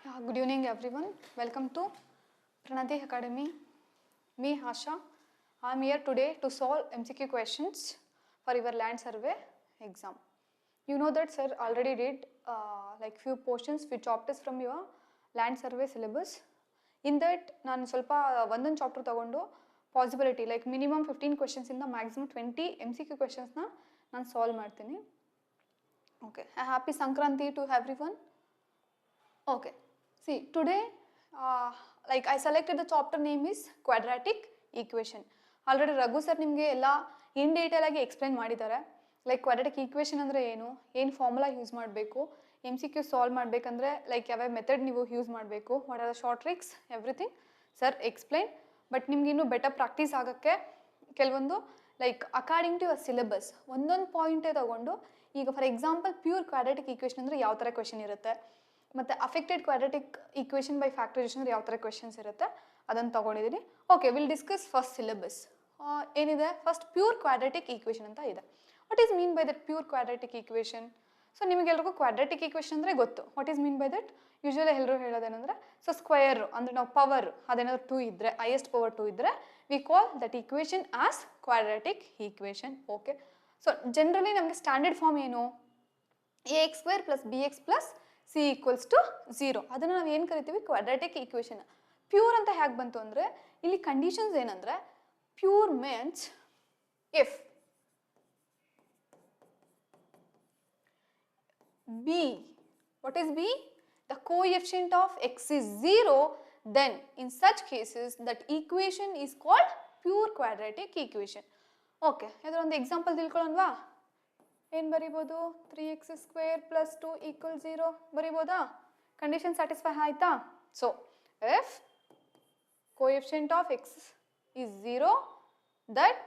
Good evening everyone. Welcome to Pranati Academy. Me Asha. I am here today to solve MCQ questions for your land survey exam. You know that sir already did like few portions, few chapters from your land survey syllabus. In that ನಾನು ಸ್ವಲ್ಪ ಒಂದೊಂದು chapter ತಗೊಂಡು possibility like minimum 15 questions ಇಂದ maximum 20 MCQ ಕ್ವೆಶನ್ಸ್ನ ನಾನು solve ಮಾಡ್ತೀನಿ. Okay, happy Sankranti to everyone. Okay, see today like I selected the chapter name is quadratic equation. Already Raghu sir ನಿಮಗೆ ಎಲ್ಲ ಇನ್ ಡೀಟೇಲ್ ಆಗಿ ಎಕ್ಸ್ಪ್ಲೈನ್ ಮಾಡಿದ್ದಾರೆ. ಲೈಕ್ ಕ್ವಾಡ್ರಾಟಿಕ್ ಈಕ್ವೇಷನ್ ಅಂದರೆ ಏನು ಫಾರ್ಮುಲಾ ಯೂಸ್ ಮಾಡಬೇಕು, MCQ ಸಾಲ್ವ್ ಮಾಡಬೇಕಂದ್ರೆ ಲೈಕ್ ಯಾವ ಮೆಥಡ್ ನೀವು ಯೂಸ್ ಮಾಡಬೇಕು, what are the short tricks, everything sir explain. But ನಿಮ್ಗೆ ಇನ್ನೂ ಬೆಟರ್ ಪ್ರಾಕ್ಟೀಸ್ ಆಗೋಕ್ಕೆ ಕೆಲವೊಂದು like according to your syllabus ಒಂದೊಂದು ಪಾಯಿಂಟೇ ತಗೊಂಡು, ಈಗ for example pure quadratic equation ಅಂದರೆ ಯಾವ ಥರ ಕ್ವೆಶನ್ ಇರುತ್ತೆ, ಮತ್ತು affected quadratic equation by factorisation ಅಂದರೆ ಯಾವ ಥರ ಕ್ವೆಶನ್ಸ್ ಇರುತ್ತೆ ಅದನ್ನು ತೊಗೊಂಡಿದ್ದೀನಿ. Okay, will discuss first syllabus. ಏನಿದೆ ಫಸ್ಟ್ ಪ್ಯೂರ್ ಕ್ವಾಡ್ರಾಟಿಕ್ ಈಕ್ವೇಷನ್ ಅಂತ ಇದೆ. What is mean by that pure quadratic equation? So ನಿಮಗೆಲ್ರಿಗೂ ಕ್ವಾಡ್ರಾಟಿಕ್ ಈಕ್ವೇಷನ್ ಅಂದರೆ ಗೊತ್ತು. What is mean by that? Usually ಎಲ್ಲರೂ ಹೇಳೋದೇನೆಂದರೆ, ಸೊ ಸ್ಕ್ವೇರ್ ಅಂದರೆ ನಾವು ಪವರ್ ಅದೇನಾದ್ರು 2 ಇದ್ದರೆ, ಹೈಯೆಸ್ಟ್ ಪವರ್ 2 ಇದ್ದರೆ we call that equation as quadratic equation. Okay, so generally ನಮಗೆ ಸ್ಟ್ಯಾಂಡರ್ಡ್ ಫಾರ್ಮ್ ಏನು? ax² + bx + c = 0. ಅದನ್ನು ನಾವು ಏನು ಕರಿತೀವಿ? Quadratic equation. ಪ್ಯೂರ್ ಅಂತ ಹೇಗೆ ಬಂತು ಅಂದರೆ, ಇಲ್ಲಿ ಕಂಡೀಷನ್ಸ್ ಏನಂದರೆ, pure means if b, what is b? The coefficient of x is 0, then in such cases that equation is called pure quadratic equation. Okay, ಇದರ ಒಂದು ಎಕ್ಸಾಂಪಲ್ ತಿಳ್ಕೊಳ್ಳೋಣವಾ? ಏನು ಬರಿಬೋದು? 3x² + 2 = 0 ಬರಿಬೋದಾ? ಕಂಡೀಷನ್ ಸ್ಯಾಟಿಸ್ಫೈ ಆಯ್ತಾ? So if coefficient of x is 0, that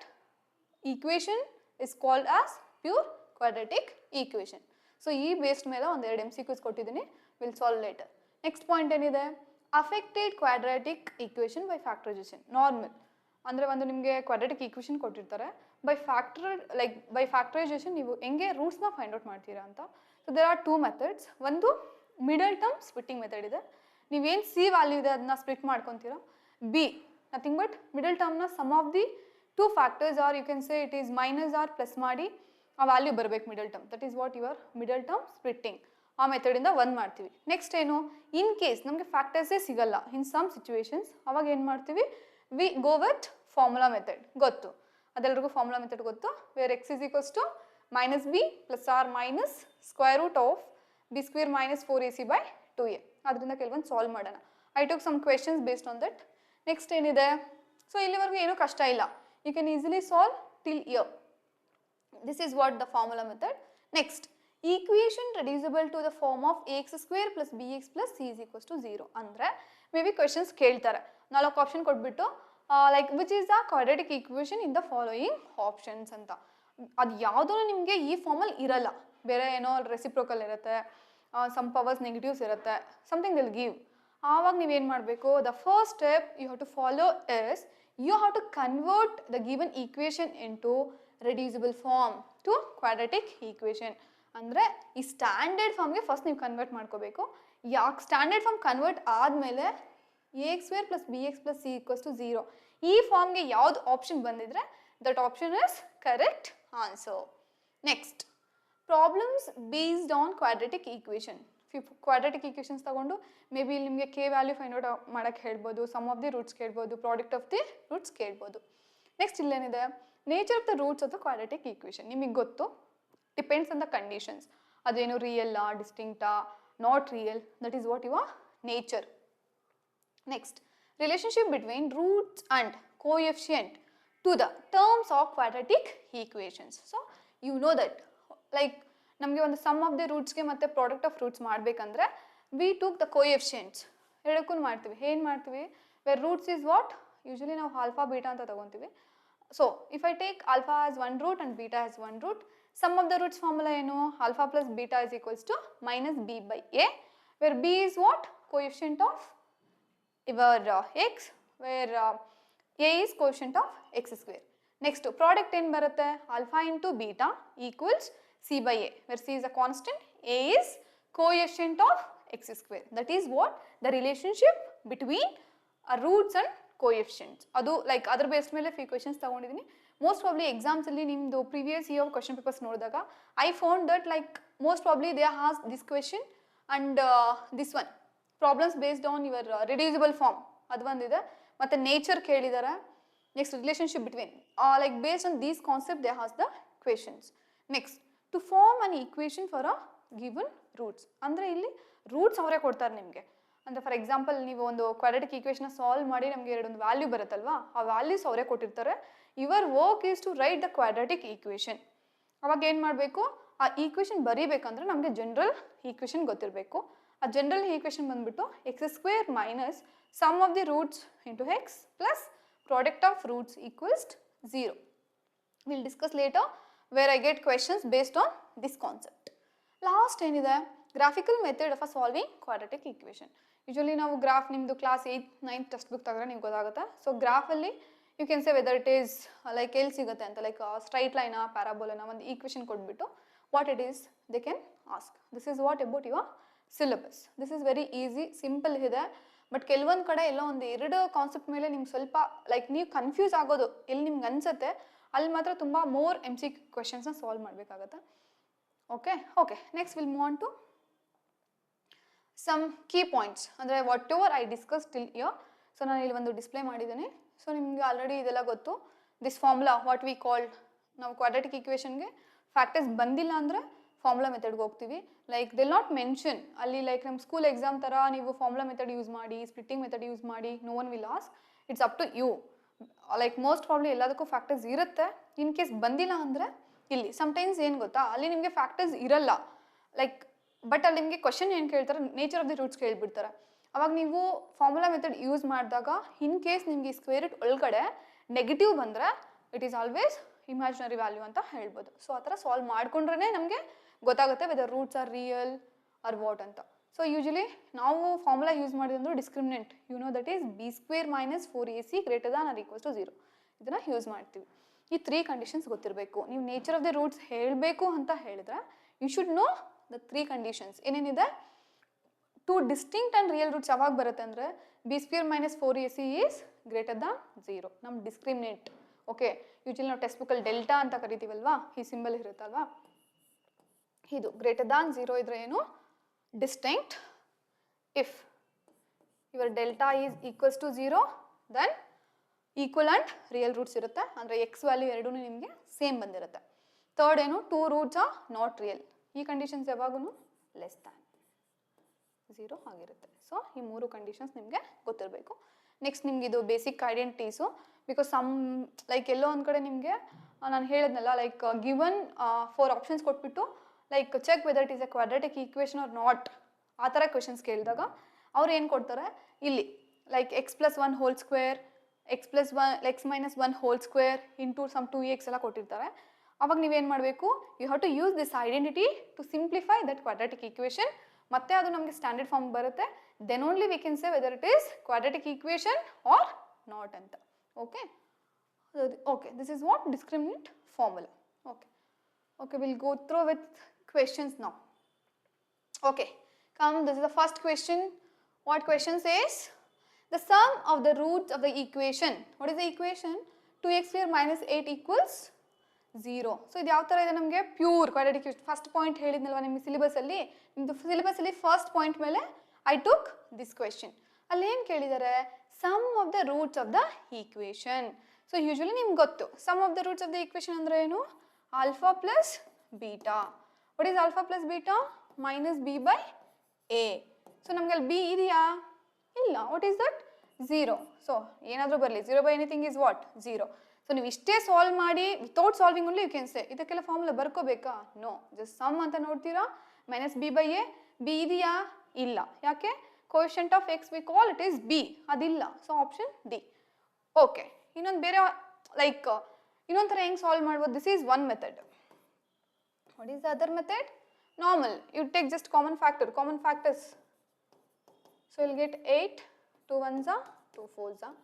equation is called as pure quadratic equation. So ಈ based ಮೇಲೆ ಒಂದೆರಡು MCQs ಕೊಟ್ಟಿದ್ದೀನಿ, will solve later. Next point ಏನಿದೆ? Affected quadratic equation by factorization. Normal ಅಂದರೆ ಒಂದು ನಿಮಗೆ quadratic equation ಕೊಟ್ಟಿರ್ತಾರೆ, ಬೈ ಫ್ಯಾಕ್ಟರೈಸೇಷನ್ ನೀವು ಹೆಂಗೆ ರೂಟ್ಸ್ನ ಫೈಂಡ್ ಔಟ್ ಮಾಡ್ತೀರಾ ಅಂತ. So there are 2 methods. ಒಂದು ಮಿಡಲ್ ಟರ್ಮ್ ಸ್ಪ್ಲಿಟ್ಟಿಂಗ್ ಮೆಥಡ್ ಇದೆ. ನೀವೇನು ಸಿ ವ್ಯಾಲ್ಯೂ ಇದೆ ಅದನ್ನ ಸ್ಪ್ಲಿಟ್ ಮಾಡ್ಕೊತೀರಾ. ಬಿ ನಥಿಂಗ್ ಬಟ್ ಮಿಡಲ್ ಟರ್ಮ್ನ sum of the 2 factors or you can say it is minus or plus ಮಾಡಿ ಆ ವ್ಯಾಲ್ಯೂ ಬರಬೇಕು middle term. That is what your middle term splitting. ಆ ಮೆಥಡಿಂದ ಒಂದು ಮಾಡ್ತೀವಿ. ನೆಕ್ಸ್ಟ್ ಏನು? ಇನ್ ಕೇಸ್ ನಮಗೆ ಫ್ಯಾಕ್ಟರ್ಸೇ ಸಿಗಲ್ಲ ಇನ್ ಸಮ್ ಸಿಚುವೇಶನ್ಸ್, ಅವಾಗ ಏನು ಮಾಡ್ತೀವಿ? We go with formula method. ಗೊತ್ತು, ಅದೆಲ್ಲರಿಗೂ ಫಾರ್ಮುಲಾ ಮೆಥಡ್ ಗೊತ್ತು. Where x is equals to -b + r minus square root of b² - 4ac/2a. ಅದರಿಂದ ಕೆಲವೊಂದು ಸಾಲ್ವ್ ಮಾಡೋಣ. I took some questions based on that. Next ಏನಿದೆ? ಸೊ ಇಲ್ಲಿವರೆಗೂ ಏನೂ ಕಷ್ಟ ಇಲ್ಲ. You can easily solve till here. This is what the formula method. Next, equation reducible to the form of ax² + bx + c = 0. ಅಂದರೆ may be questions ಕೇಳ್ತಾರೆ, 4 option ಕೊಟ್ಬಿಟ್ಟು like which is the quadratic equation in the following options ಅಂತ. ಅದು ಯಾವುದೂ ನಿಮಗೆ ಈ ಫಾರ್ಮಲ್ಲಿ ಇರಲ್ಲ, ಬೇರೆ ಏನೋ ರೆಸಿಪ್ರೋಕಲ್ ಇರುತ್ತೆ, ಸಮ್ ಪವರ್ಸ್ ನೆಗೆಟಿವ್ಸ್ ಇರುತ್ತೆ, ಸಮಥಿಂಗ್ ವಿಲ್ ಗಿವ್. ಆವಾಗ ನೀವೇನು ಮಾಡಬೇಕು? The first step you have to follow is you have to convert the given equation into reducible form to quadratic equation. ಅಂದರೆ ಈ ಸ್ಟ್ಯಾಂಡರ್ಡ್ ಫಾರ್ಮ್ಗೆ ಫಸ್ಟ್ ನೀವು ಕನ್ವರ್ಟ್ ಮಾಡ್ಕೋಬೇಕು. ಯಾಕೆ ಸ್ಟ್ಯಾಂಡರ್ಡ್ ಫಾರ್ಮ್ ಕನ್ವರ್ಟ್ ಆದಮೇಲೆ ax² + bx + c = 0 ಈ ಫಾರ್ಮ್ಗೆ ಯಾವ್ದು ಆಪ್ಷನ್ ಬಂದಿದ್ರೆ that option is correct answer. Next, problems based on quadratic equation. Quadratic equations ತಗೊಂಡು ಮೇ ಬಿ ಇಲ್ಲಿ ನಿಮಗೆ k ವ್ಯಾಲ್ಯೂ ಫೈಂಡ್ ಔಟ್ ಮಾಡೋಕ್ಕೆ ಹೇಳ್ಬೋದು, ಸಮ್ ಆಫ್ ದಿ ರೂಟ್ಸ್ ಕೇಳ್ಬೋದು, ಪ್ರಾಡಕ್ಟ್ ಆಫ್ ದಿ ರೂಟ್ಸ್ ಕೇಳ್ಬೋದು. ನೆಕ್ಸ್ಟ್ ಇಲ್ಲೇನಿದೆ? Nature of the roots of the quadratic equation. ನಿಮಗೆ ಗೊತ್ತು, ಡಿಪೆಂಡ್ಸ್ ಆನ್ ದ ಕಂಡೀಷನ್ಸ್. ಅದೇನು ರಿಯಲ್ಲಾ, ಡಿಸ್ಟಿಂಕ್ಟಾ, not real, that is what your nature. Next, relationship between roots and coefficient to the terms of quadratic equations. So you know that like ನಮಗೆ ಒಂದು sum of the ರೂಟ್ಸ್ಗೆ ಮತ್ತು product of roots ಮಾಡಬೇಕಂದ್ರೆ we took the coefficients. ಎರಡಕ್ಕೂ ಮಾಡ್ತೀವಿ. ಏನು ಮಾಡ್ತೀವಿ? Where roots is what usually ನಾವು ಆಲ್ಫಾ ಬೀಟಾ ಅಂತ ತಗೊತೀವಿ. So if I take alpha as one root and beta as one root, sum of the roots formula ಏನು? alpha plus beta is equals to -b/a, where b is what? Coefficient of your x, where a is coefficient of x². Next, product ಏನು ಬರುತ್ತೆ? alpha into beta equals c/a, where c is a constant, a is coefficient of x square. That is what the relationship between roots and coefficients. ಅದು like ಅದ್ರ base ಮೇಲೆ few questions ತಗೊಂಡಿದ್ದೀನಿ. Most probably exams ಅಲ್ಲಿ ನಿಮ್ದು previous year question papers ನೋಡಿದಾಗ I found that like most probably they has this question and this one problems based on your reducible form ಅದು ಒಂದಿದೆ, ಮತ್ತೆ ನೇಚರ್ ಕೇಳಿದ್ದಾರೆ, next relationship between like based on these concept they has the questions. Next to form an equation for a given roots, ಅಂದರೆ ಇಲ್ಲಿ roots ಅವರೇ ಕೊಡ್ತಾರೆ ನಿಮಗೆ. ಅಂದರೆ ಫಾರ್ ಎಕ್ಸಾಂಪಲ್ ನೀವು ಒಂದು ಕ್ವಾಡ್ರಾಟಿಕ್ ಈಕ್ವೇಷನ್ ಸಾಲ್ವ್ ಮಾಡಿ ನಮಗೆ ಎರಡೊಂದು ವ್ಯಾಲ್ಯೂ ಬರುತ್ತಲ್ವಾ, ಆ ವ್ಯಾಲ್ಯೂಸ್ ಅವರೇ ಕೊಟ್ಟಿರ್ತಾರೆ. Your work is to write the quadratic equation. ಅವಾಗ ಏನು ಮಾಡಬೇಕು, ಆ ಈಕ್ವೇಷನ್ ಬರೀಬೇಕಂದ್ರೆ ನಮಗೆ ಜನರಲ್ ಈಕ್ವೇಷನ್ ಗೊತ್ತಿರಬೇಕು. ಆ ಜನರಲ್ ಈಕ್ವೇಷನ್ ಬಂದ್ಬಿಟ್ಟು X square minus sum of the roots into X plus product of roots equals 0. Will discuss later where I get questions based on this concept. Last ಏನಿದೆ, graphical method of a solving quadratic equation. Usually ನಾವು graph ನಿಮ್ಮದು class 8th 9th textbook ತಗೊಂಡ್ರೆ ನಿಮ್ಗೆ ಗೊತ್ತಾಗುತ್ತೆ. So ಗ್ರಾಫಲ್ಲಿ you can say whether it is like ಎಲ್ಲಿ ಸಿಗುತ್ತೆ ಅಂತ, ಲೈಕ್ ಸ್ಟ್ರೈಟ್ ಲೈನಾ ಪ್ಯಾರಾಬೋಲನ ಒಂದು ಈಕ್ವೇಷನ್ ಕೊಟ್ಬಿಟ್ಟು what it is they can ask. This is what about your syllabus. This is very easy, simple ಇದೆ. ಬಟ್ ಕೆಲವೊಂದು ಕಡೆ ಎಲ್ಲೋ ಒಂದು ಎರಡು ಕಾನ್ಸೆಪ್ಟ್ ಮೇಲೆ ನಿಮ್ಗೆ ಸ್ವಲ್ಪ ಲೈಕ್ ನೀವು ಕನ್ಫ್ಯೂಸ್ ಆಗೋದು ಎಲ್ಲಿ ನಿಮ್ಗೆ ಅನ್ಸುತ್ತೆ, ಅಲ್ಲಿ ಮಾತ್ರ ತುಂಬ ಮೋರ್ MC ಕ್ವೆಶನ್ಸ್ನ ಸಾಲ್ವ್ ಮಾಡಬೇಕಾಗತ್ತೆ. Okay next will move on to some key points, ಅಂದರೆ whatever I discuss till here. So ನಾನು ಇಲ್ಲಿ ಒಂದು ಡಿಸ್ಪ್ಲೇ ಮಾಡಿದ್ದೀನಿ. ಸೊ ನಿಮಗೆ ಆಲ್ರೆಡಿ ಇದೆಲ್ಲ ಗೊತ್ತು. This formula what we called, ನಾವು ಕ್ವಾಡ್ರಾಟಿಕ್ ಈಕ್ವೇಷನ್ಗೆ ಫ್ಯಾಕ್ಟರ್ಸ್ ಬಂದಿಲ್ಲ ಅಂದರೆ ಫಾರ್ಮುಲಾ ಮೆಥಡ್ಗೆ ಹೋಗ್ತೀವಿ. ಲೈಕ್ ದೆ ನಾಟ್ ಮೆನ್ಷನ್ ಅಲ್ಲಿ ಲೈಕ್ ನಮ್ಮ ಸ್ಕೂಲ್ ಎಕ್ಸಾಮ್ ಥರ ನೀವು ಫಾರ್ಮುಲಾ ಮೆಥಡ್ ಯೂಸ್ ಮಾಡಿ, ಸ್ಪ್ಲಿಟ್ಟಿಂಗ್ ಮೆಥಡ್ ಯೂಸ್ ಮಾಡಿ, no one will ask. It's up to you. Like most probably ಎಲ್ಲದಕ್ಕೂ ಫ್ಯಾಕ್ಟರ್ಸ್ ಇರುತ್ತೆ. ಇನ್ ಕೇಸ್ ಬಂದಿಲ್ಲ ಅಂದರೆ ಇಲ್ಲಿ ಸಮ್ಟೈಮ್ಸ್ ಏನು ಗೊತ್ತಾ, ಅಲ್ಲಿ ನಿಮಗೆ ಫ್ಯಾಕ್ಟರ್ಸ್ ಇರಲ್ಲ ಲೈಕ್, ಬಟ್ ಅಲ್ಲಿ ನಿಮಗೆ ಕ್ವಶನ್ ಏನು ಕೇಳ್ತಾರೆ, ನೇಚರ್ ಆಫ್ ದಿ ರೂಟ್ಸ್ ಕೇಳಿಬಿಡ್ತಾರೆ. ಅವಾಗ ನೀವು ಫಾರ್ಮುಲಾ ಮೆಥಡ್ ಯೂಸ್ ಮಾಡಿದಾಗ ಇನ್ ಕೇಸ್ ನಿಮಗೆ ಸ್ಕ್ವೇರ್ ರೂಟ್ ಒಳಗಡೆ ನೆಗೆಟಿವ್ ಬಂದರೆ it is always imaginary value ಅಂತ ಹೇಳ್ಬೋದು. ಸೊ ಆ ಥರ ಸಾಲ್ವ್ ಮಾಡ್ಕೊಂಡ್ರೆ ನಮಗೆ ಗೊತ್ತಾಗುತ್ತೆ whether roots are real or what ಅಂತ. ಸೊ ಯೂಶಲಿ ನಾವು ಫಾರ್ಮುಲಾ ಯೂಸ್ ಮಾಡಿದಂದ್ರೆ discriminant, you know that is B square minus 4ac greater than or equals to 0. ಇದನ್ನು ಯೂಸ್ ಮಾಡ್ತೀವಿ. ಈ 3 ಕಂಡೀಷನ್ಸ್ ಗೊತ್ತಿರಬೇಕು. ನೀವು ನೇಚರ್ ಆಫ್ ದಿ ರೂಟ್ಸ್ ಹೇಳಬೇಕು ಅಂತ ಹೇಳಿದ್ರೆ you should know the 3 conditions. ಏನೇನಿದೆ, 2 ಡಿಸ್ಟಿಂಕ್ಟ್ ಆ್ಯಂಡ್ ರಿಯಲ್ ರೂಟ್ಸ್ ಯಾವಾಗ ಬರುತ್ತೆ ಅಂದರೆ b square minus 4ac is greater than 0, ನಮ್ಮ ಡಿಸ್ಕ್ರಿಮಿನೆಂಟ್. ಓಕೆ, ಯೂಶಲಿ ನಾವು ಟೆಕ್ಸ್ಟ್ ಬುಕ್ಕಲ್ಲಿ ಡೆಲ್ಟಾ ಅಂತ ಕರಿತೀವಲ್ವಾ, ಈ ಸಿಂಬಲ್ ಇರುತ್ತಲ್ವಾ, ಇದು ಗ್ರೇಟರ್ ದಾನ್ 0 ಇದ್ರೆ ಏನು distinct. If your delta is equals to 0 then equal and real roots ಇರುತ್ತೆ, ಅಂದರೆ ಎಕ್ಸ್ ವ್ಯಾಲ್ಯೂ ಎರಡೂ ನಿಮಗೆ ಸೇಮ್ ಬಂದಿರುತ್ತೆ. ಥರ್ಡ್ ಏನು, 2 ರೂಟ್ಸ್ ಆರ್ ನಾಟ್ ರಿಯಲ್. ಈ ಕಂಡೀಷನ್ಸ್ ಯಾವಾಗೂ ಲೆಸ್ ದ್ಯಾನ್ 0 ಆಗಿರುತ್ತೆ. ಸೊ ಈ 3 ಕಂಡೀಷನ್ಸ್ ನಿಮಗೆ ಗೊತ್ತಿರಬೇಕು. ನೆಕ್ಸ್ಟ್ ನಿಮ್ಗೆ ಇದು basic identities. Because some like ಎಲ್ಲೋ ಒಂದು ಕಡೆ ನಿಮಗೆ ನಾನು ಹೇಳಿದ್ನಲ್ಲ, ಲೈಕ್ ಗಿವನ್ 4 ಆಪ್ಷನ್ಸ್ ಕೊಟ್ಬಿಟ್ಟು like check whether it is a quadratic equation or not, ಆ ಥರ ಕ್ವೆಶನ್ಸ್ ಕೇಳಿದಾಗ ಅವ್ರು ಏನು ಕೊಡ್ತಾರೆ ಇಲ್ಲಿ, like x plus 1 whole square, x minus 1 whole square into some 2x ಎಲ್ಲ ಕೊಟ್ಟಿರ್ತಾರೆ. ಅವಾಗ ನೀವೇನು ಮಾಡಬೇಕು, you have to use this identity to simplify that quadratic equation. ಮತ್ತೆ ಅದು ನಮಗೆ ಸ್ಟ್ಯಾಂಡರ್ಡ್ ಫಾರ್ಮ್ ಬರುತ್ತೆ. Then only we can say whether it is quadratic equation or not ಅಂತ. Okay this is what discriminant formula. Okay will go through with questions now. Okay, come, this is the first question. What question says the sum of the roots of the equation. What is the equation? 2x square minus 8 equals 0. So ಇದು ಯಾವ ಥರ ಇದೆ ನಮಗೆ, pure quadratic equation. First point ಹೇಳಿದ್ನಲ್ವ ನಿಮಗೆ ಸಿಲೆಬಸಲ್ಲಿ, ನಿಮ್ಮದು ಸಿಲೆಬಸಲ್ಲಿ ಫಸ್ಟ್ ಪಾಯಿಂಟ್ ಮೇಲೆ ಐ ಟುಕ್ ದಿಸ್ ಕ್ವೆಶನ್. ಅಲ್ಲಿ ಏನು ಕೇಳಿದ್ದಾರೆ, sum of the roots of the equation. So usually ನಿಮ್ಗೆ ಗೊತ್ತು sum of the roots of the equation ಅಂದರೆ ಏನು, alpha plus beta. What is alpha plus beta? Minus b by a. So ನಮಗೆ ಅಲ್ಲಿ b ಇದೆಯಾ, ಇಲ್ಲ. What is that? 0. ಸೊ ಏನಾದರೂ ಬರಲಿ, 0 by anything is what? 0. So ನೀವು ಇಷ್ಟೇ ಸಾಲ್ವ್ ಮಾಡಿ without solving only you can say. ಇದಕ್ಕೆಲ್ಲ ಫಾರ್ಮುಲಾ ಬರ್ಕೋಬೇಕಾ? ನೋ, ಜಸ್ಟ್ ಸಮ್ ಅಂತ ನೋಡ್ತೀರಾ, minus b by a. b ಇದೆಯಾ, ಇಲ್ಲ. ಯಾಕೆ, coefficient of x we call it is b, ಅದಿಲ್ಲ. So option D. ಓಕೆ, ಇನ್ನೊಂದು ಬೇರೆ ಲೈಕ್ ಇನ್ನೊಂದು ಥರ ಹೆಂಗೆ ಸಾಲ್ವ್ ಮಾಡ್ಬೋದು, this is one method. What is the other method? Normal. You take just common factors. So you'll get 8, 2 1s are 2 4s are.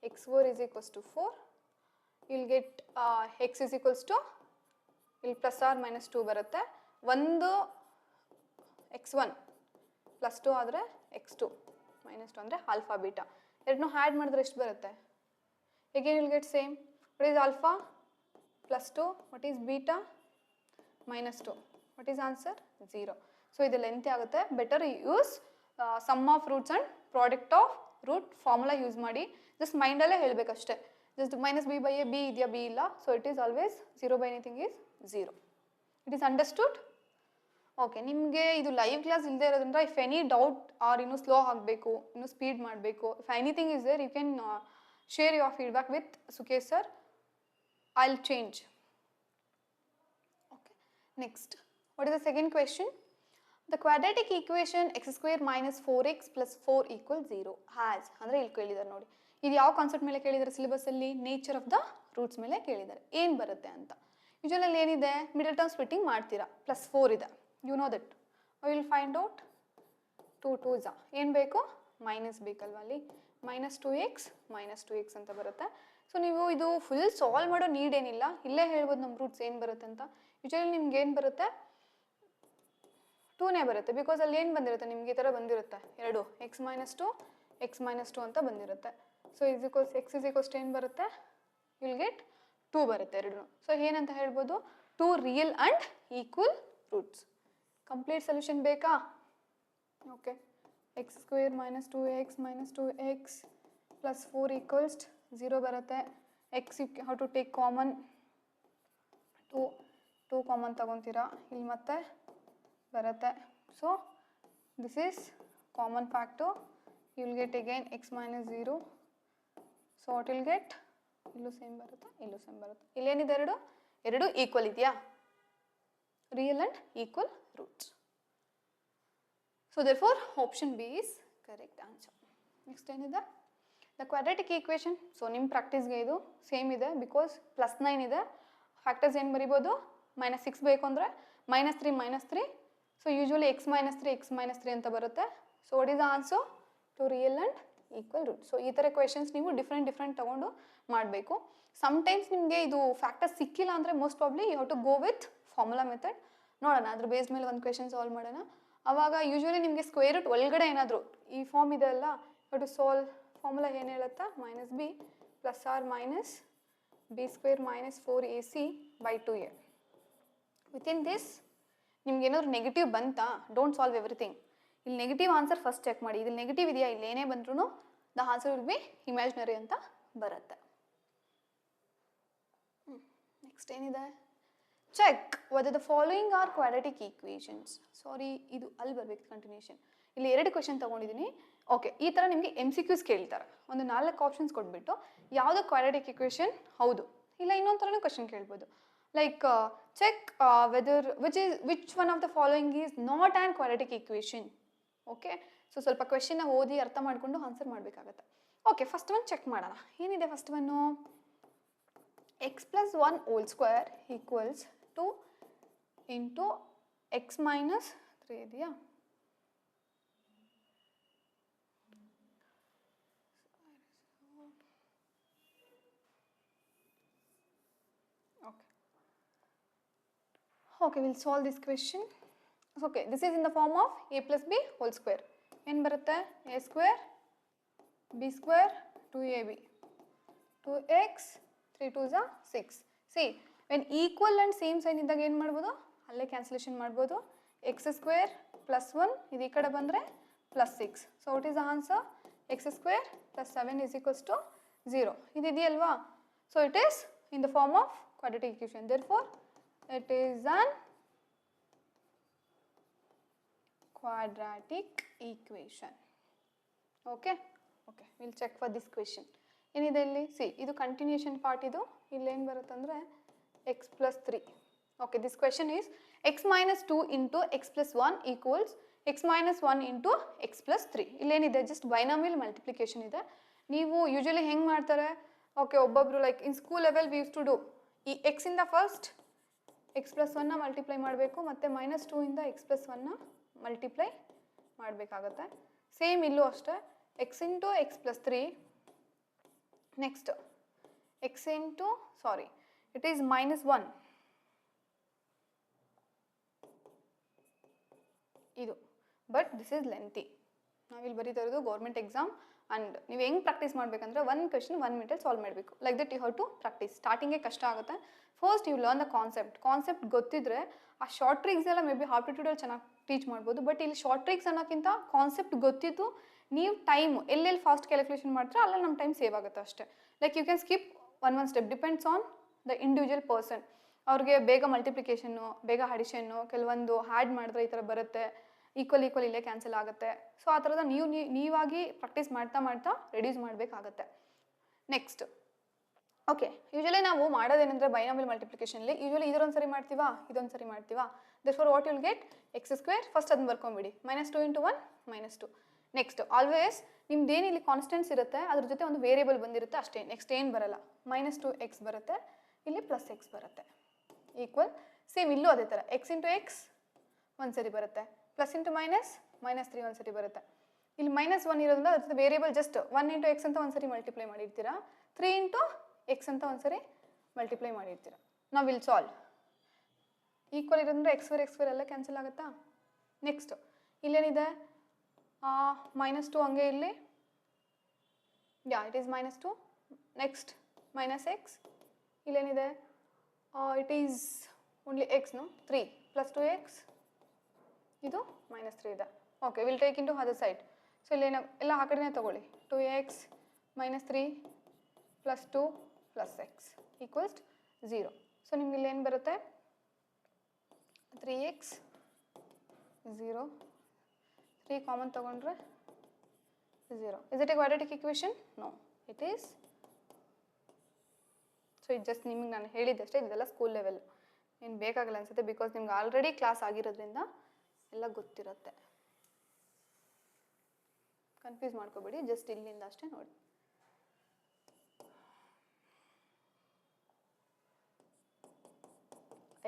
x4 is equals to 4. You'll get x is equals to, ಇಲ್ಲಿ plus R minus 2 ಬರುತ್ತೆ. ಒಂದು x1 +2 ಆದರೆ x2 -2 ಅಂದರೆ alpha beta. ಎರಡನ್ನೂ add ಮಾಡಿದ್ರೆ ಎಷ್ಟು ಬರುತ್ತೆ? again you'll get same. What is alpha? +2. What is beta? -2. What is answer? 0. So ಇದು ಲೆಂತಿ ಆಗುತ್ತೆ. Better use sum of roots and product of root formula use ಮಾಡಿ. Just ಮೈಂಡಲ್ಲೇ ಹೇಳಬೇಕಷ್ಟೇ. ಜಸ್ಟ್ -b/a b ಇದೆಯಾ, b ಇಲ್ಲ. So it is always 0/anything is 0. It is understood? Okay, ನಿಮಗೆ ಇದು live class ಇಲ್ಲದೆ ಇರೋದ್ರಿಂದ ಇಫ್ ಎನಿ ಡೌಟ್ ಆರ್ ಇನ್ನೂ ಸ್ಲೋ ಆಗಬೇಕು, ಇನ್ನೂ ಸ್ಪೀಡ್ ಮಾಡಬೇಕು, if anything is there you can share your feedback with Sukesh sir. I'll change. Okay, next, what is the second question? The quadratic equation x square minus 4x plus 4 equals 0 has, ಅಂದರೆ ಇಲ್ಲಿ ಕೇಳಿದ್ದಾರೆ ನೋಡಿ. ಇದು ಯಾವ concept ಮೇಲೆ ಕೇಳಿದ್ದಾರೆ ಸಿಲೆಬಸ್ಸಲ್ಲಿ? Nature of the roots ಮೇಲೆ ಕೇಳಿದ್ದಾರೆ. ಏನು ಬರುತ್ತೆ ಅಂತ. ಯೂಶುವಲಿ ಏನಿದೆ, ಮಿಡಲ್ ಟರ್ಮ್ ಸ್ಪ್ಲಿಟ್ಟಿಂಗ್ ಮಾಡ್ತೀರಾ. +4 ಇದೆ, you know that. I will find out 2 2s. ಏನು ಬೇಕು? ಮೈನಸ್ ಬೇಕಲ್ವ ಅಲ್ಲಿ. -2x ಅಂತ ಬರುತ್ತೆ. ಸೊ ನೀವು ಇದು ಫುಲ್ ಸಾಲ್ವ್ ಮಾಡೋ ನೀಡ್ ಏನಿಲ್ಲ, ಇಲ್ಲೇ ಹೇಳ್ಬೋದು ನಮ್ಮ ರೂಟ್ಸ್ ಏನು ಬರುತ್ತೆ ಅಂತ. ಯೂಶುವಲಿ ನಿಮ್ಗೆ ಏನು ಬರುತ್ತೆ? 2ನೇ ಬರುತ್ತೆ. ಬಿಕಾಸ್ ಅಲ್ಲಿ ಏನು ಬಂದಿರುತ್ತೆ ನಿಮ್ಗೆ? ಈ ಥರ ಬಂದಿರುತ್ತೆ ಎರಡು, x -2 ಅಂತ ಬಂದಿರುತ್ತೆ. ಸೊ x ಏನು ಬರುತ್ತೆ? ವಿಲ್ ಗೆಟ್ 2 ಬರುತ್ತೆ ಎರಡು. ಸೊ ಏನಂತ ಹೇಳ್ಬೋದು? 2 real and equal roots. Complete solution ಬೇಕಾ? Okay, x square minus 2x plus 4 equals 0 ಬರುತ್ತೆ. x you have to take common, 2 common ತಗೊತೀರಾ, ಇಲ್ಲಿ ಮತ್ತೆ ಬರುತ್ತೆ. So this is common factor. you will get again x minus 0. So what will get? ಇಲ್ಲೂ same ಬರುತ್ತೆ, ಇಲ್ಲೂ same ಬರುತ್ತೆ. ಇಲ್ಲೇನಿದೆ? ಎರಡು equal ಇದೆಯಾ? Real and equal roots. So therefore option B is correct answer. Next ಏನಿದೆ? The quadratic equation. ಸೊ ನಿಮ್ಮ ಪ್ರಾಕ್ಟೀಸ್ಗೆ ಇದು same ಇದೆ. ಬಿಕಾಸ್ +9 ಇದೆ. ಫ್ಯಾಕ್ಟರ್ಸ್ ಏನು ಬರಿಬೋದು? -6 ಬೇಕು ಅಂದರೆ -3. ಸೊ ಯೂಶುವಲಿ x -3 ಅಂತ ಬರುತ್ತೆ. So what is the answer? 2 real and equal root. So ಈ ಥರ ಕ್ವೆಶನ್ಸ್ ನೀವು ಡಿಫ್ರೆಂಟ್ ತಗೊಂಡು ಮಾಡಬೇಕು. ಸಮ್ಟೈಮ್ಸ್ ನಿಮಗೆ ಇದು ಫ್ಯಾಕ್ಟರ್ ಸಿಕ್ಕಿಲ್ಲ ಅಂದರೆ most probably you have to go with formula method. ನೋಡೋಣ, ಅದ್ರ ಬೇಸ್ ಮೇಲೆ ಒಂದು ಕ್ವೆಶನ್ ಸಾಲ್ವ್ ಮಾಡೋಣ. ಆವಾಗ ಯೂಶುವಲಿ ನಿಮಗೆ ಸ್ಕ್ವೇರ್ ರೂಟ್ ಒಳಗಡೆ ಏನಾದರೂ ಈ ಫಾರ್ಮ್ ಇದೆ ಅಲ್ಲ, ಟು ಸಾಲ್ವ್ ಫಾರ್ಮುಲಾ ಏನು ಹೇಳುತ್ತಾ? -b + r minus b² - 4ac/2a. Within this ನಿಮ್ಗೆ ಏನಾದರೂ ನೆಗೆಟಿವ್ ಬಂತಾ? Don't solve everything. ಇಲ್ಲಿ ನೆಗೆಟಿವ್ ಆನ್ಸರ್ ಫಸ್ಟ್ ಚೆಕ್ ಮಾಡಿ. ಇಲ್ಲಿ ನೆಗೆಟಿವ್ ಇದೆಯಾ? ಇಲ್ಲಿ ಏನೇ ಬಂದ್ರೂ the answer will be imaginary ಅಂತ ಬರುತ್ತೆ. ನೆಕ್ಸ್ಟ್ ಏನಿದೆ? Check whether the following are quadratic equations. Sorry, ಇದು ಅಲ್ಲಿ ಬರಬೇಕು ಕಂಟಿನ್ಯೂಷನ್. ಇಲ್ಲಿ 2 ಕ್ವೆಶನ್ ತೊಗೊಂಡಿದ್ದೀನಿ. ಓಕೆ, ಈ ಥರ ನಿಮಗೆ MCQs ಕೇಳ್ತಾರೆ. ಒಂದು 4 ಆಪ್ಷನ್ಸ್ ಕೊಟ್ಬಿಟ್ಟು ಯಾವುದು ಕ್ವಾಡ್ರಾಟಿಕ್ ಇಕ್ವೇಷನ್ ಹೌದು ಇಲ್ಲ ಇನ್ನೊಂದು ಥರನೂ ಕ್ವೆಶನ್ ಕೇಳ್ಬೋದು. Like check whether which one of the following is not an quadratic equation. Okay, so ಸ್ವಲ್ಪ ಕ್ವೆಶನ್ನ ಓದಿ ಅರ್ಥ ಮಾಡಿಕೊಂಡು ಆನ್ಸರ್ ಮಾಡಬೇಕಾಗತ್ತೆ. ಓಕೆ, ಫಸ್ಟ್ ಒನ್ ಚೆಕ್ ಮಾಡೋಣ. ಏನಿದೆ first one? x + 1 whole square equals 2 into x minus 3 ಇದೆಯಾ? Okay, we'll solve this question. Okay, this is in the form of a plus b whole square. ಏನು ಬರುತ್ತೆ? a² b² 2ab 2x 3 2s are 6. See, when equal and same sign ಇದ್ದಾಗ ಏನು ಮಾಡ್ಬೋದು? ಅಲ್ಲೇ cancellation ಮಾಡ್ಬೋದು. x² + 1 ಇದು ಈ ಕಡೆ ಬಂದರೆ +6. So what is the answer? x² + 7 = 0. ಇದು ಇದೆಯಲ್ವಾ? So it is in the form of quadratic equation. Therefore it is an quadratic equation. Okay, we'll check for this question. ಏನಿದೆ ಇಲ್ಲಿ? see, ಇದು ಕಂಟಿನ್ಯೂಷನ್ ಪಾರ್ಟ್. ಇದು ಇಲ್ಲಿ ಏನು ಬರುತ್ತೆ ಅಂದರೆ x + 3. okay, this question is x - 2 into x + 1 equals x - 1 into x + 3. ಇಲ್ಲೇನಿದೆ? Just binomial multiplication ಇದೆ. ನೀವು ಯೂಶುವಲಿ ಹೆಂಗೆ ಮಾಡ್ತಾರೆ? ಓಕೆ, ಒಬ್ಬೊಬ್ರು like in school level we use to do ಈ x ಇಂದ ಫಸ್ಟ್ x + 1ನ ಮಲ್ಟಿಪ್ಲೈ ಮಾಡಬೇಕು, ಮತ್ತು -2 ಇಂದ x + 1ನ ಮಲ್ಟಿಪ್ಲೈ ಮಾಡಬೇಕಾಗತ್ತೆ. ಸೇಮ್ ಇಲ್ಲೂ ಅಷ್ಟೇ, x into x + 3. Next x into it is -1. ಇದು ಬಟ್ ದಿಸ್ ಈಸ್ ಲೆಂತಿ. ನಾವಿಲ್ಲಿ ಬರೀತಾ ಇರೋದು ಗೌರ್ಮೆಂಟ್ ಎಕ್ಸಾಮ್ ಆ್ಯಂಡ್ ನೀವು ಹೆಂಗೆ ಪ್ರಾಕ್ಟೀಸ್ ಮಾಡಬೇಕಂದ್ರೆ ಒಂದು ಕ್ವೆಶನ್ 1 ಮಿನಿಟಲ್ಲಿ ಸಾಲ್ವ್ ಮಾಡಬೇಕು. Like that you have to practice. ಸ್ಟಾರ್ಟಿಂಗೇ ಕಷ್ಟ ಆಗುತ್ತೆ. First you learn the concept ಗೊತ್ತಿದ್ರೆ ಆ ಶಾರ್ಟ್ ಟ್ರಿಕ್ಸ್ ಎಲ್ಲ ಮೇ ಬಿ ಆಪ್ಟಿಟ್ಯೂಡಲ್ಲಿ ಚೆನ್ನಾಗಿ ಟೀಚ್ ಮಾಡ್ಬೋದು. ಬಟ್ ಇಲ್ಲಿ ಶಾರ್ಟ್ ಟ್ರಿಕ್ಸ್ ಅನ್ನೋಕ್ಕಿಂತ ಕಾನ್ಸೆಪ್ಟ್ ಗೊತ್ತಿದ್ದು ನೀವು ಟೈಮ್ ಎಲ್ಲೆಲ್ಲಿ ಫಾಸ್ಟ್ ಕ್ಯಾಲ್ಕುಲೇಷನ್ ಮಾಡ್ತೀರೋ ಅಲ್ಲ ನಮ್ಮ ಟೈಮ್ ಸೇವ್ ಆಗುತ್ತೆ ಅಷ್ಟೇ. Like you can skip one step, depends on the individual person. ಅವ್ರಿಗೆ ಬೇಗ ಮಲ್ಟಿಪ್ಲಿಕೇಶನ್ನು, ಬೇಗ ಅಡಿಷನ್ನು, ಕೆಲವೊಂದು ಹ್ಯಾಡ್ ಮಾಡಿದ್ರೆ ಈ ಥರ ಬರುತ್ತೆ, ಈಕ್ವಲ್ ಇಲ್ಲೇ ಕ್ಯಾನ್ಸಲ್ ಆಗುತ್ತೆ. ಸೊ ಆ ಥರದ ನೀವಾಗಿ ಪ್ರಾಕ್ಟೀಸ್ ಮಾಡ್ತಾ ರೆಡ್ಯೂಸ್ ಮಾಡಬೇಕಾಗತ್ತೆ. ನೆಕ್ಸ್ಟ್ ಓಕೆ, ಯೂಶಲಿ ನಾವು ಮಾಡೋದೇನೆಂದರೆ ಬೈನಾಮಿಯಲ್ ಮಲ್ಟಿಪ್ಲಿಕೇಶನ್ಲಿ ಯೂಶಲಿ ಇದೊಂದು ಸರಿ ಮಾಡ್ತೀವಾ, ಇದೊಂದು ಸರಿ ಮಾಡ್ತೀವಾ. Therefore what will get x square. First ಅದನ್ನ ಬರ್ಕೊಂಬಿಡಿ, -2 × 1 -2. ನೆಕ್ಸ್ಟ್ ಆಲ್ವೇಸ್ ನಿಮ್ದು ಏನು ಇಲ್ಲಿ ಕಾನ್ಸ್ಟೆಂಟ್ಸ್ ಇರುತ್ತೆ ಅದ್ರ ಜೊತೆ ಒಂದು ವೇರಿಯೇಬಲ್ ಬಂದಿರುತ್ತೆ ಅಷ್ಟೇ. ನೆಕ್ಸ್ಟ್ ಏನು ಬರಲ್ಲ. -2x ಬರುತ್ತೆ, ಇಲ್ಲಿ +x ಬರುತ್ತೆ, ಈಕ್ವಲ್. ಸೇಮ್ ಇಲ್ಲೂ ಅದೇ ಥರ x × x ಒಂದು ಸರಿ ಬರುತ್ತೆ, +× -3 ಒಂದು ಸರಿ ಬರುತ್ತೆ. ಇಲ್ಲಿ -1 ಇರೋದ್ರಿಂದ ಅದ್ರ ಜೊತೆ ವೇರಿಯೇಬಲ್ ಜಸ್ಟ್ 1 × x ಅಂತ ಒಂದು ಸರಿ ಮಲ್ಟಿಪ್ಲೈ ಮಾಡಿರ್ತೀರಾ, 3 × x ಅಂತ ಒಂದು ಸರಿ ಮಲ್ಟಿಪ್ಲೈ ಮಾಡಿರ್ತೀರಾ. ನಾವು ವಿಲ್ ಸಾಲ್ವ್. ಈಕ್ವಲ್ ಇರೋದ್ರಿಂದ x² ಎಲ್ಲ ಕ್ಯಾನ್ಸಲ್ ಆಗುತ್ತಾ. ನೆಕ್ಸ್ಟ್ ಇಲ್ಲೇನಿದೆ, -2 ಹಂಗೆ ಇಲ್ಲಿ, ಇಟ್ ಈಸ್ -2. ನೆಕ್ಸ್ಟ್ -x, ಇಲ್ಲೇನಿದೆ, it is only x, 3 + 2x, ಇದು -3 ಇದೆ. Okay, will take into other side. So ಇಲ್ಲೇನ ಎಲ್ಲ ಆ ಕಡೆನೇ ತಗೊಳ್ಳಿ. 2x -3 + 2 + x = 0. ಸೊ ನಿಮ್ಗೆ ಇಲ್ಲಿ ಏನು ಬರುತ್ತೆ, 3x 0, 3 ಕಾಮನ್ ತಗೊಂಡ್ರೆ 0. Is it a quadratic equation? No, it is. So ಇದು ಜಸ್ಟ್ ನಿಮಗೆ ನಾನು ಹೇಳಿದ್ದಷ್ಟೇ, ಇದೆಲ್ಲ ಸ್ಕೂಲ್ ಲೆವೆಲ್, ಏನು ಬೇಕಾಗಲ್ಲ ಅನ್ಸುತ್ತೆ, ಬಿಕಾಸ್ ನಿಮ್ಗೆ ಆಲ್ರೆಡಿ ಕ್ಲಾಸ್ ಆಗಿರೋದ್ರಿಂದ ಎಲ್ಲ ಗೊತ್ತಿರುತ್ತೆ. ಕನ್ಫ್ಯೂಸ್ ಮಾಡ್ಕೋಬೇಡಿ, ಜಸ್ಟ್ ಇಲ್ಲಿಂದ ಅಷ್ಟೇ ನೋಡಿ.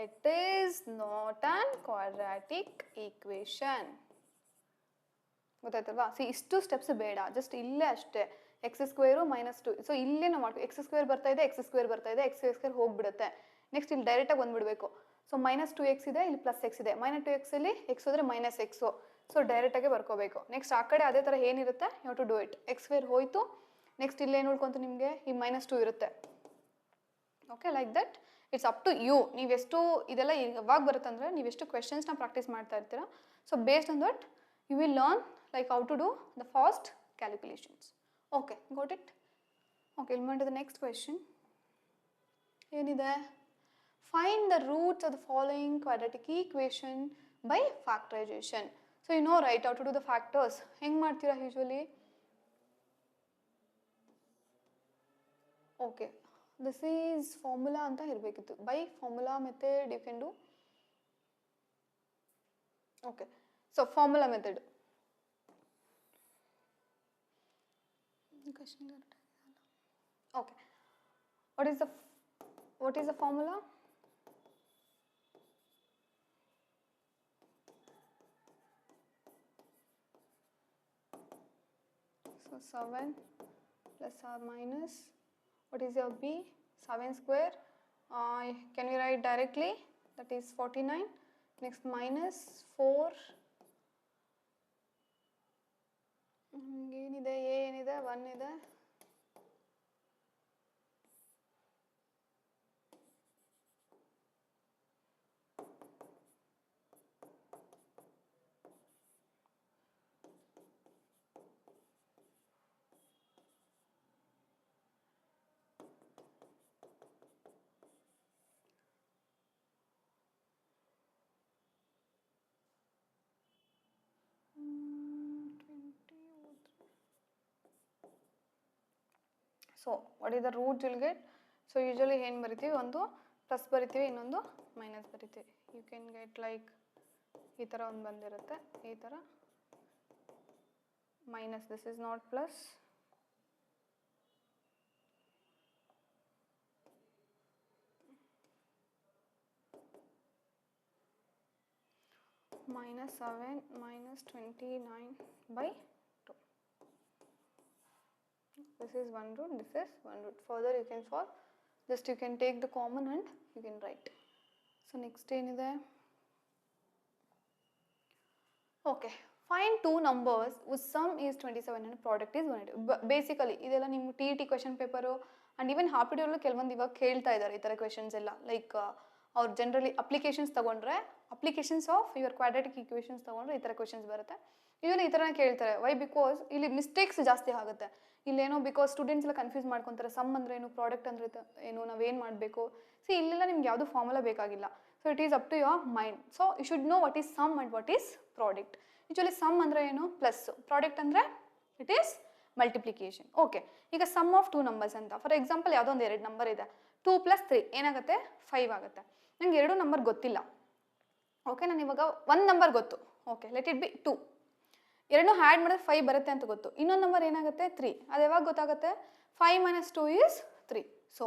It is not an quadratic equation. ಗೊತ್ತಾಯ್ತಲ್ವಾ? ಸಿ ಇಷ್ಟು ಸ್ಟೆಪ್ಸ್ ಬೇಡ, ಜಸ್ಟ್ ಇಲ್ಲೇ ಅಷ್ಟೇ. x² -2. ಸೊ ಇಲ್ಲೇ ನಾವು ಮಾಡ್ಕೊ, x² ಬರ್ತಾ ಇದೆ, x² ಬರ್ತಾ ಇದೆ, x² ಹೋಗ್ಬಿಡುತ್ತೆ. ನೆಕ್ಸ್ಟ್ ಇಲ್ಲಿ ಡೈರೆಕ್ಟಾಗಿ ಬಂದ್ಬಿಡ್ಬೇಕು. ಸೊ -2x ಇದೆ, ಇಲ್ಲಿ +x ಇದೆ. -2x ಇಲ್ಲಿ x ಹೋದ್ರೆ -x. ಸೊ ಡೈರೆಕ್ಟಾಗೆ ಬರ್ಕೋಬೇಕು. ನೆಕ್ಸ್ಟ್ ಆ ಕಡೆ ಅದೇ ಥರ ಏನಿರುತ್ತೆ, you have to do it. x² ಹೋಯ್ತು. ನೆಕ್ಸ್ಟ್ ಇಲ್ಲಿ ಏನು ಉಳ್ಕೊಂತು ನಿಮಗೆ, ಈ -2 ಇರುತ್ತೆ. Okay, like that it's up to you. ನೀವೆಷ್ಟು ಇದೆಲ್ಲ ಯಾವಾಗ ಬರುತ್ತೆ ಅಂದರೆ ನೀವೆಷ್ಟು ಕ್ವೆಶನ್ಸ್ನ ಪ್ರಾಕ್ಟೀಸ್ ಮಾಡ್ತಾ ಇರ್ತೀರಾ. So based on that you will learn like how to do the fast calculations. Okay, got it? Okay, will move to the next question. ಏನಿದೆ, find the roots of the following quadratic equation by factorisation. So you know right how to do the factors. ಹೆಂಗೆ ಮಾಡ್ತೀರಾ usually? Okay, this is formula ಅಂತ ಇರಬೇಕಿತ್ತು. by formula method you can do. okay, so formula method. okay, what is the formula? so 7 plus or minus, what is your b? 7 square. Can we write directly? That is 49. Next minus 4. ಏನಿದೆ, a ಏನಿದೆ, 1 ಇದೆ. So what is the root you will get? So usually ಏನು ಬರಿತೀವಿ, ಒಂದು plus ಬರಿತೀವಿ, ಇನ್ನೊಂದು minus ಬರಿತೀವಿ. You can get like ಈ ಥರ ಒಂದು ಬಂದಿರುತ್ತೆ, ಈ ಥರ minus, this is not plus, -7 -29/2. This is one root, this is one root. Further you can solve, just you can take the common and you can write. So next ಏನಿದೆ, okay, find two numbers with sum is 27 and product is 180. Basically ಇದೆಲ್ಲ ನಿಮ್ಮ TET question paper and even ಹಾಪಿಡ್ಯೂರಲ್ಲೂ ಕೆಲವೊಂದು ಇವಾಗ ಕೇಳ್ತಾ ಇದ್ದಾರೆ ಈ ಥರ ಕ್ವೆಶನ್ಸ್ ಎಲ್ಲ. ಲೈಕ್ ಅವ್ರು ಜನರಲಿ ಅಪ್ಲಿಕೇಶನ್ಸ್ ತೊಗೊಂಡ್ರೆ applications of your quadratic equations ತೊಗೊಂಡ್ರೆ ಈ ಥರ ಕ್ವೆಶನ್ಸ್ ಬರುತ್ತೆ. ಯೂಶಲಿ ಈ ಥರನೇ ಕೇಳ್ತಾರೆ. ವೈ? ಬಿಕಾಸ್ ಇಲ್ಲಿ ಮಿಸ್ಟೇಕ್ಸ್ ಜಾಸ್ತಿ ಆಗುತ್ತೆ. ಇಲ್ಲೇನೋ ಬಿಕಾಸ್ ಸ್ಟೂಡೆಂಟ್ಸ್ ಎಲ್ಲ ಕನ್ಫ್ಯೂಸ್ ಮಾಡ್ಕೊತಾರೆ. ಸಮ್ ಅಂದರೆ ಏನು, ಪ್ರಾಡಕ್ಟ್ ಅಂದರೆ ಏನು, ನಾವೇನು ಮಾಡಬೇಕು. ಇಲ್ಲೆಲ್ಲ ನಿಮ್ಗೆ ಯಾವುದು ಫಾರ್ಮುಲಾ ಬೇಕಾಗಿಲ್ಲ. So it is up to your mind. So you should know what is sum and what is product. Usually sum ಅಂದರೆ ಏನು, ಪ್ಲಸ್. ಪ್ರಾಡಕ್ಟ್ ಅಂದರೆ ಇಟ್ ಈಸ್ ಮಲ್ಟಿಪ್ಲಿಕೇಶನ್. ಓಕೆ, ಈಗ ಸಮ್ ಆಫ್ ಟೂ ನಂಬರ್ಸ್ ಅಂತ. For example ಯಾವುದೋ ಒಂದು 2 number ಇದೆ. 2 + 3 ಏನಾಗುತ್ತೆ? 5 ಆಗುತ್ತೆ. ನಂಗೆ 2 ನಂಬರ್ ಗೊತ್ತಿಲ್ಲ. ಓಕೆ, ನಾನು ಇವಾಗ 1 ನಂಬರ್ ಗೊತ್ತು. Okay, let it be 2. 2 add ಮಾಡಿದ್ರೆ 5 ಬರುತ್ತೆ ಅಂತ ಗೊತ್ತು. ಇನ್ನೊಂದು ನಂಬರ್ ಏನಾಗುತ್ತೆ? 3. ಅದು ಯಾವಾಗ ಗೊತ್ತಾಗುತ್ತೆ? 5 - 2 ಈಸ್ 3. ಸೊ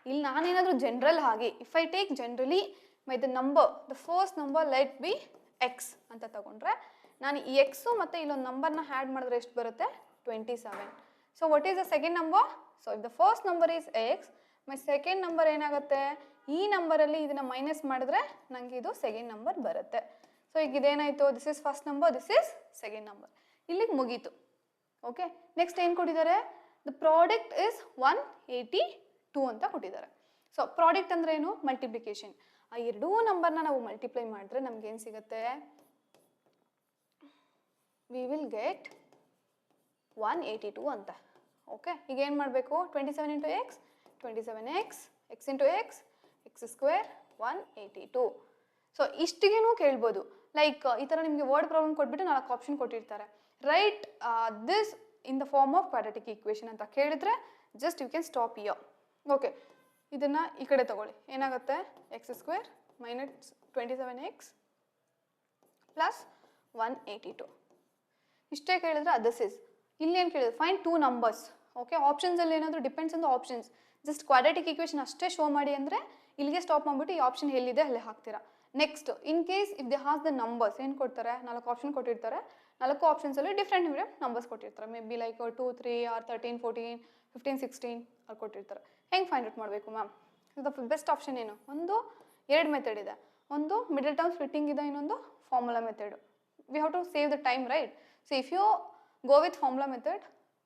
ಇಲ್ಲಿ ನಾನೇನಾದರೂ ಜನರಲ್ ಆಗಿ if I take generally my the number, the first number let B X ಅಂತ ತಗೊಂಡ್ರೆ ನಾನು ಈ ಎಕ್ಸು ಮತ್ತು ಇಲ್ಲೊಂದು ನಂಬರ್ನ ಆ್ಯಡ್ ಮಾಡಿದ್ರೆ ಎಷ್ಟು ಬರುತ್ತೆ? 27. So what is the second number? So if the first number is X, my second number ಏನಾಗುತ್ತೆ? ಈ ನಂಬರಲ್ಲಿ ಇದನ್ನು ಮೈನಸ್ ಮಾಡಿದ್ರೆ ನನಗೆ ಇದು ಸೆಕೆಂಡ್ ನಂಬರ್ ಬರುತ್ತೆ. ಸೊ ಈಗ ಇದೇನಾಯಿತು? This is first number, this is second number. ಇಲ್ಲಿಗೆ ಮುಗೀತು. ಓಕೆ, ನೆಕ್ಸ್ಟ್ ಏನು ಕೊಟ್ಟಿದ್ದಾರೆ? ದ ಪ್ರಾಡಕ್ಟ್ ಇಸ್ 182 ಅಂತ ಕೊಟ್ಟಿದ್ದಾರೆ. ಸೊ ಪ್ರಾಡಕ್ಟ್ ಅಂದರೆ ಏನು? ಮಲ್ಟಿಪ್ಲಿಕೇಶನ್. ಆ ಎರಡೂ ನಂಬರ್ನ ನಾವು ಮಲ್ಟಿಪ್ಲೈ ಮಾಡಿದ್ರೆ ನಮ್ಗೆ ಏನು ಸಿಗುತ್ತೆ? ವಿ ವಿಲ್ ಗೆಟ್ 182 ಅಂತ. ಓಕೆ, ಈಗ ಏನು ಮಾಡಬೇಕು? 27 × x, 27x, x × x, x², 182. So ಇಷ್ಟಿಗೇನೂ ಕೇಳ್ಬೋದು. ಲೈಕ್ ಈ ಥರ ನಿಮಗೆ ವರ್ಡ್ ಪ್ರಾಬ್ಲಮ್ ಕೊಟ್ಬಿಟ್ಟು 4 ಆಪ್ಷನ್ ಕೊಟ್ಟಿರ್ತಾರೆ. Write this in the form of quadratic equation ಅಂತ ಕೇಳಿದ್ರೆ just you can stop here. Okay, ಇದನ್ನು ಈ ಕಡೆ ತಗೊಳ್ಳಿ. ಏನಾಗುತ್ತೆ? x² - 27x + 182. ಇಷ್ಟೇ ಕೇಳಿದ್ರೆ ದಿಸ್ ಇಸ್. ಇಲ್ಲೇನು ಕೇಳಿದ್ರೆ ಫೈಂಡ್ ಟೂ ನಂಬರ್ಸ್. ಓಕೆ, ಆಪ್ಷನ್ಸಲ್ಲಿ ಏನಾದರೂ depends on the options. Just quadratic equation ಅಷ್ಟೇ ಶೋ ಮಾಡಿ ಅಂದರೆ ಇಲ್ಲಿಗೆ ಸ್ಟಾಪ್ ಮಾಡಿಬಿಟ್ಟು ಈ ಆಪ್ಷನ್ ಎಲ್ಲಿದೆ ಅಲ್ಲೇ ಹಾಕ್ತೀರಾ. Next, in case if they has the numbers ಏನು ಕೊಡ್ತಾರೆ? 4 ಆಪ್ಷನ್ ಕೊಟ್ಟಿರ್ತಾರೆ. 4 ಆಪ್ಷನ್ಸಲ್ಲಿ ಡಿಫ್ರೆಂಟ್ ನಂಬರ್ಸ್ ಕೊಟ್ಟಿರ್ತಾರೆ. ಮೇ ಬಿ ಲೈಕ್ 2, 3 ಆರ್ 13, 14, 15, 16 ಅಲ್ಲಿ ಕೊಟ್ಟಿರ್ತಾರೆ. ಹೆಂಗೆ ಫೈಂಡ್ ಔಟ್ ಮಾಡಬೇಕು ಮ್ಯಾಮ್? ದ ಬೆಸ್ಟ್ ಆಪ್ಷನ್ ಏನು? ಒಂದು 2 ಮೆಥಡ್ ಇದೆ. ಒಂದು ಮಿಡಲ್ ಟರ್ಮ್ ಸ್ಪ್ಲಿಟ್ಟಿಂಗ್ ಇದೆ, ಇನ್ನೊಂದು formula method. We have to save the time, right? So if you go with formula method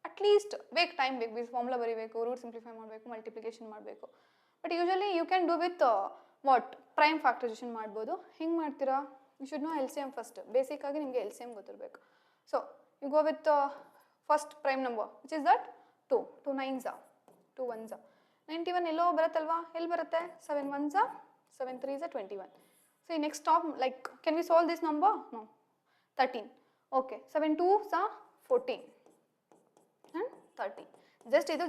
at least time ಬೇಕು. ಬಿಕಾಸ್ ಫಾರ್ಮುಲಾ ಬರೀಬೇಕು, ರೂಟ್ ಸಿಂಪ್ಲಿಫೈ ಮಾಡಬೇಕು, ಮಲ್ಟಿಪ್ಲಿಕೇಶನ್ ಮಾಡಬೇಕು. But usually you can do with what? Prime factorisation ಮಾಡ್ಬೋದು. ಹೆಂಗೆ ಮಾಡ್ತೀರಾ? You should know LCM first. Basic ಆಗಿ ನಿಮಗೆ LCM ಗೊತ್ತಿರಬೇಕು. So you go with first prime number which is that 2. 2 9s, 2 1s. 91 ಎಲ್ಲೋ ಬರುತ್ತಲ್ವಾ? ಎಲ್ಲಿ ಬರುತ್ತೆ? 7 1s, 7 3s, 21. ಸೊ ಈ next top like can we solve this number? No. 13. Okay, 7 2s 14 and 30. Just ಇದು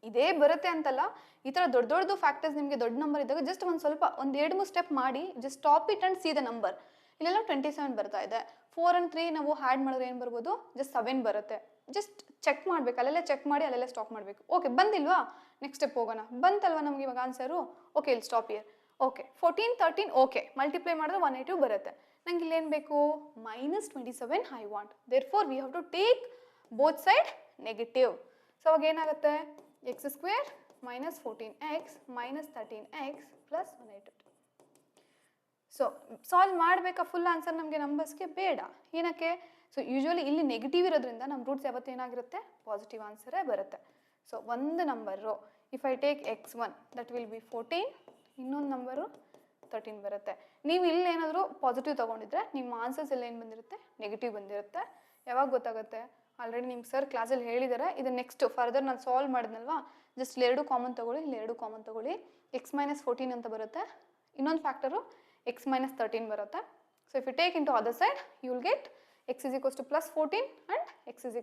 ಇದೇ ಬರುತ್ತೆ ಅಂತಲ್ಲ. ಈ ಥರ ದೊಡ್ಡದು ಫ್ಯಾಕ್ಟರ್ಸ್ ನಿಮಗೆ ದೊಡ್ಡ ನಂಬರ್ ಇದ್ದಾಗ ಜಸ್ಟ್ ಒಂದು ಸ್ವಲ್ಪ 1-2-3 ಸ್ಟೆಪ್ ಮಾಡಿ just stop it and C the number. ಇಲ್ಲೆಲ್ಲ 27 ಬರ್ತಾ ಇದೆ. 4 and 3 ನಾವು ಆ್ಯಡ್ ಮಾಡಿದ್ರೆ ಏನು ಬರ್ಬೋದು? ಜಸ್ಟ್ 7 ಬರುತ್ತೆ. ಜಸ್ಟ್ ಚೆಕ್ ಮಾಡಬೇಕು, ಅಲ್ಲೆಲ್ಲ ಚೆಕ್ ಮಾಡಿ ಅಲ್ಲೆಲ್ಲ ಸ್ಟಾಪ್ ಮಾಡಬೇಕು. ಓಕೆ, ಬಂದಿಲ್ವಾ? ನೆಕ್ಸ್ಟ್ ಸ್ಟೆಪ್ ಹೋಗೋಣ. ಬಂತಲ್ವಾ ನಮಗೆ ಇವಾಗ ಆನ್ಸರು? ಓಕೆ, ಇಲ್ಲಿ stop here. Okay, 14 13 okay, multiply ಮಾಡಿದ್ರೆ 182 ಬರುತ್ತೆ. ನಂಗೆ ಇಲ್ಲೇನು ಬೇಕು? -27 I want. Therefore we have to take both side negative. So ಅವಾಗ ಏನಾಗುತ್ತೆ? x² - 14x - 13x + 182. So solve ಮಾಡಬೇಕಾ ಫುಲ್ ಆನ್ಸರ್? ನಮಗೆ ನಂಬರ್ಸ್ಗೆ ಬೇಡ. ಏನಕ್ಕೆ? ಸೊ ಯೂಶುವಲಿ ಇಲ್ಲಿ ನೆಗೆಟಿವ್ ಇರೋದ್ರಿಂದ ನಮ್ಮ ರೂಟ್ಸ್ ಯಾವತ್ತು ಏನಾಗಿರುತ್ತೆ? ಪಾಸಿಟಿವ್ ಆನ್ಸರೇ ಬರುತ್ತೆ. ಸೊ ಒಂದು number if I take x1 that will be 14, ಇನ್ನೊಂದು ನಂಬರು 13 ಬರುತ್ತೆ. ನೀವು ಇಲ್ಲೇನಾದರೂ ಪಾಸಿಟಿವ್ ತೊಗೊಂಡಿದ್ರೆ ನಿಮ್ಮ ಆನ್ಸರ್ಸ್ ಎಲ್ಲ ಏನು ಬಂದಿರುತ್ತೆ? ನೆಗೆಟಿವ್ ಬಂದಿರುತ್ತೆ. ಯಾವಾಗ ಗೊತ್ತಾಗುತ್ತೆ? ಆಲ್ರೆಡಿ ನಿಮ್ಮ ಸರ್ ಕ್ಲಾಸಲ್ಲಿ ಹೇಳಿದ್ದಾರೆ. ಇದು ನೆಕ್ಸ್ಟ್ ಫರ್ದರ್ ನಾನು ಸಾಲ್ವ್ ಮಾಡಿದ್ನಲ್ವಾ? ಜಸ್ಟ್ ಇಲ್ಲೆರಡು ಕಾಮನ್ ತೊಗೊಳ್ಳಿ, ಇಲ್ಲೆರಡು ಕಾಮನ್ ತೊಗೊಳ್ಳಿ. x - 14 ಅಂತ ಬರುತ್ತೆ. ಇನ್ನೊಂದು ಫ್ಯಾಕ್ಟರು x - 13 ಬರುತ್ತೆ. So if you take into other side you will get x = +14 and x =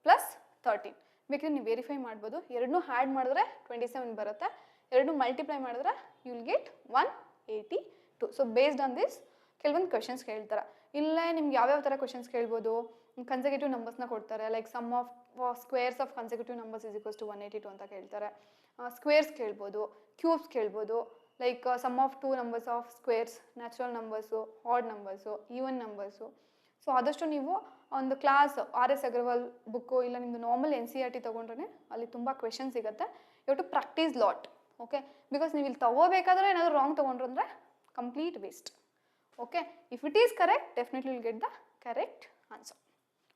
+13. ಬೇಕಿದ್ರೆ ನೀವು ವೆರಿಫೈ ಮಾಡ್ಬೋದು. ಎರಡನ್ನೂ ಆ್ಯಡ್ ಮಾಡಿದ್ರೆ 27 ಬರುತ್ತೆ. ಎರಡನ್ನೂ ಮಲ್ಟಿಪ್ಲೈ ಮಾಡಿದ್ರೆ you will get 182. So based on this ಕೆಲವೊಂದು ಕ್ವೆಶನ್ಸ್ ಕೇಳ್ತಾರೆ. ಇಲ್ಲೇ ನಿಮ್ಗೆ ಯಾವ್ಯಾವ ಥರ ಕ್ವೆಶನ್ಸ್ ಕೇಳ್ಬೋದು? ಕನ್ಸರ್ವೇಟಿವ್ ನಂಬರ್ಸ್ನ ಕೊಡ್ತಾರೆ. Like sum of squares of conservative numbers = 182 ಅಂತ ಕೇಳ್ತಾರೆ. ಸ್ಕ್ವೇರ್ಸ್ ಕೇಳ್ಬೋದು, ಕ್ಯೂಬ್ಸ್ ಕೇಳ್ಬೋದು. Like sum of 2 numbers of squares, natural numbers, odd numbers, even numbers. So ಆದಷ್ಟು ನೀವು ಒಂದು ಕ್ಲಾಸ್ RS ಅಗರ್ವಾಲ್ ಬುಕ್ಕು ಇಲ್ಲ ನಿಮ್ಮದು ನಾರ್ಮಲ್ NCERT ತೊಗೊಂಡ್ರೆ ಅಲ್ಲಿ ತುಂಬ ಕ್ವೆಶನ್ ಸಿಗುತ್ತೆ. You to practice lot. Okay, because ನೀವು ಇಲ್ಲಿ ತೊಗೋಬೇಕಾದ್ರೆ ಏನಾದರೂ ರಾಂಗ್ ತೊಗೊಂಡ್ರು ಅಂದರೆ complete waste. Okay, if it is correct definitely will get the correct answer.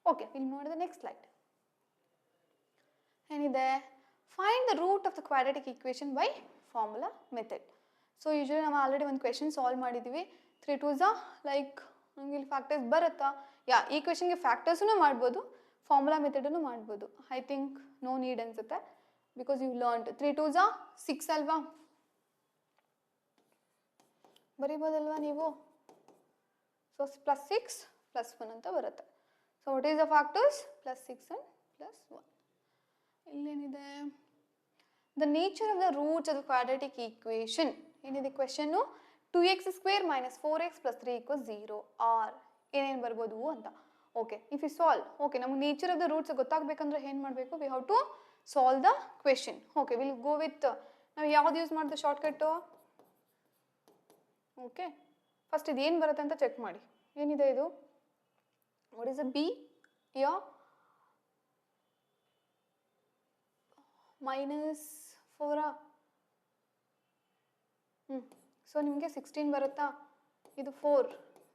Okay, we'll move to the next slide. ಏನಿದೆ, find the root of the quadratic equation by formula method. So usually ನಾವು already ಒಂದು question solve ಮಾಡಿದ್ದೀವಿ. 3 2s like ನಮಗೆ ಇಲ್ಲಿ factors ಬರುತ್ತಾ? ಯಾ, ಈ ಕ್ವೆಶನ್ಗೆ ಫ್ಯಾಕ್ಟರ್ಸೂ ಮಾಡ್ಬೋದು, formula ಮೆಥಡನ್ನು ಮಾಡ್ಬೋದು. ಐ ಥಿಂಕ್ ನೋ ನೀಡ್ ಅನ್ಸುತ್ತೆ, ಬಿಕಾಸ್ ಯು ಲರ್ನ್ಡ್. 3 2s 6 ಅಲ್ವಾ, ಬರೀಬೋದಲ್ವಾ ನೀವು? ಸೊ +6 +1 ಅಂತ ಬರುತ್ತೆ. So what is the factors? +6 and +1. ಇಲ್ಲೇನಿದೆ, the nature of the roots of the quadratic equation ಏನಿದೆ ಕ್ವೆಶನ್ನು? 2x² - 4x + 3 = 0 ಆರ್ ಏನೇನು ಬರ್ಬೋದು ಅಂತ. Okay, if you solve, okay, ನಮ್ಗೆ ನೇಚರ್ ಆಫ್ ದ ರೂಟ್ಸ್ ಗೊತ್ತಾಗಬೇಕಂದ್ರೆ ಏನು ಮಾಡಬೇಕು? We have to solve the question. Okay, will go with, ನಾವು ಯಾವ್ದು ಯೂಸ್ ಮಾಡಿದೆ ಶಾರ್ಟ್ಕಟ್ಟು? ಓಕೆ, ಫಸ್ಟ್ ಇದು ಏನು ಬರುತ್ತೆ ಅಂತ ಚೆಕ್ ಮಾಡಿ. ಏನಿದೆ ಇದು? What is a B? Yeah -4. So ನಿಮಗೆ 16 ಬರುತ್ತಾ? ಇದು 4,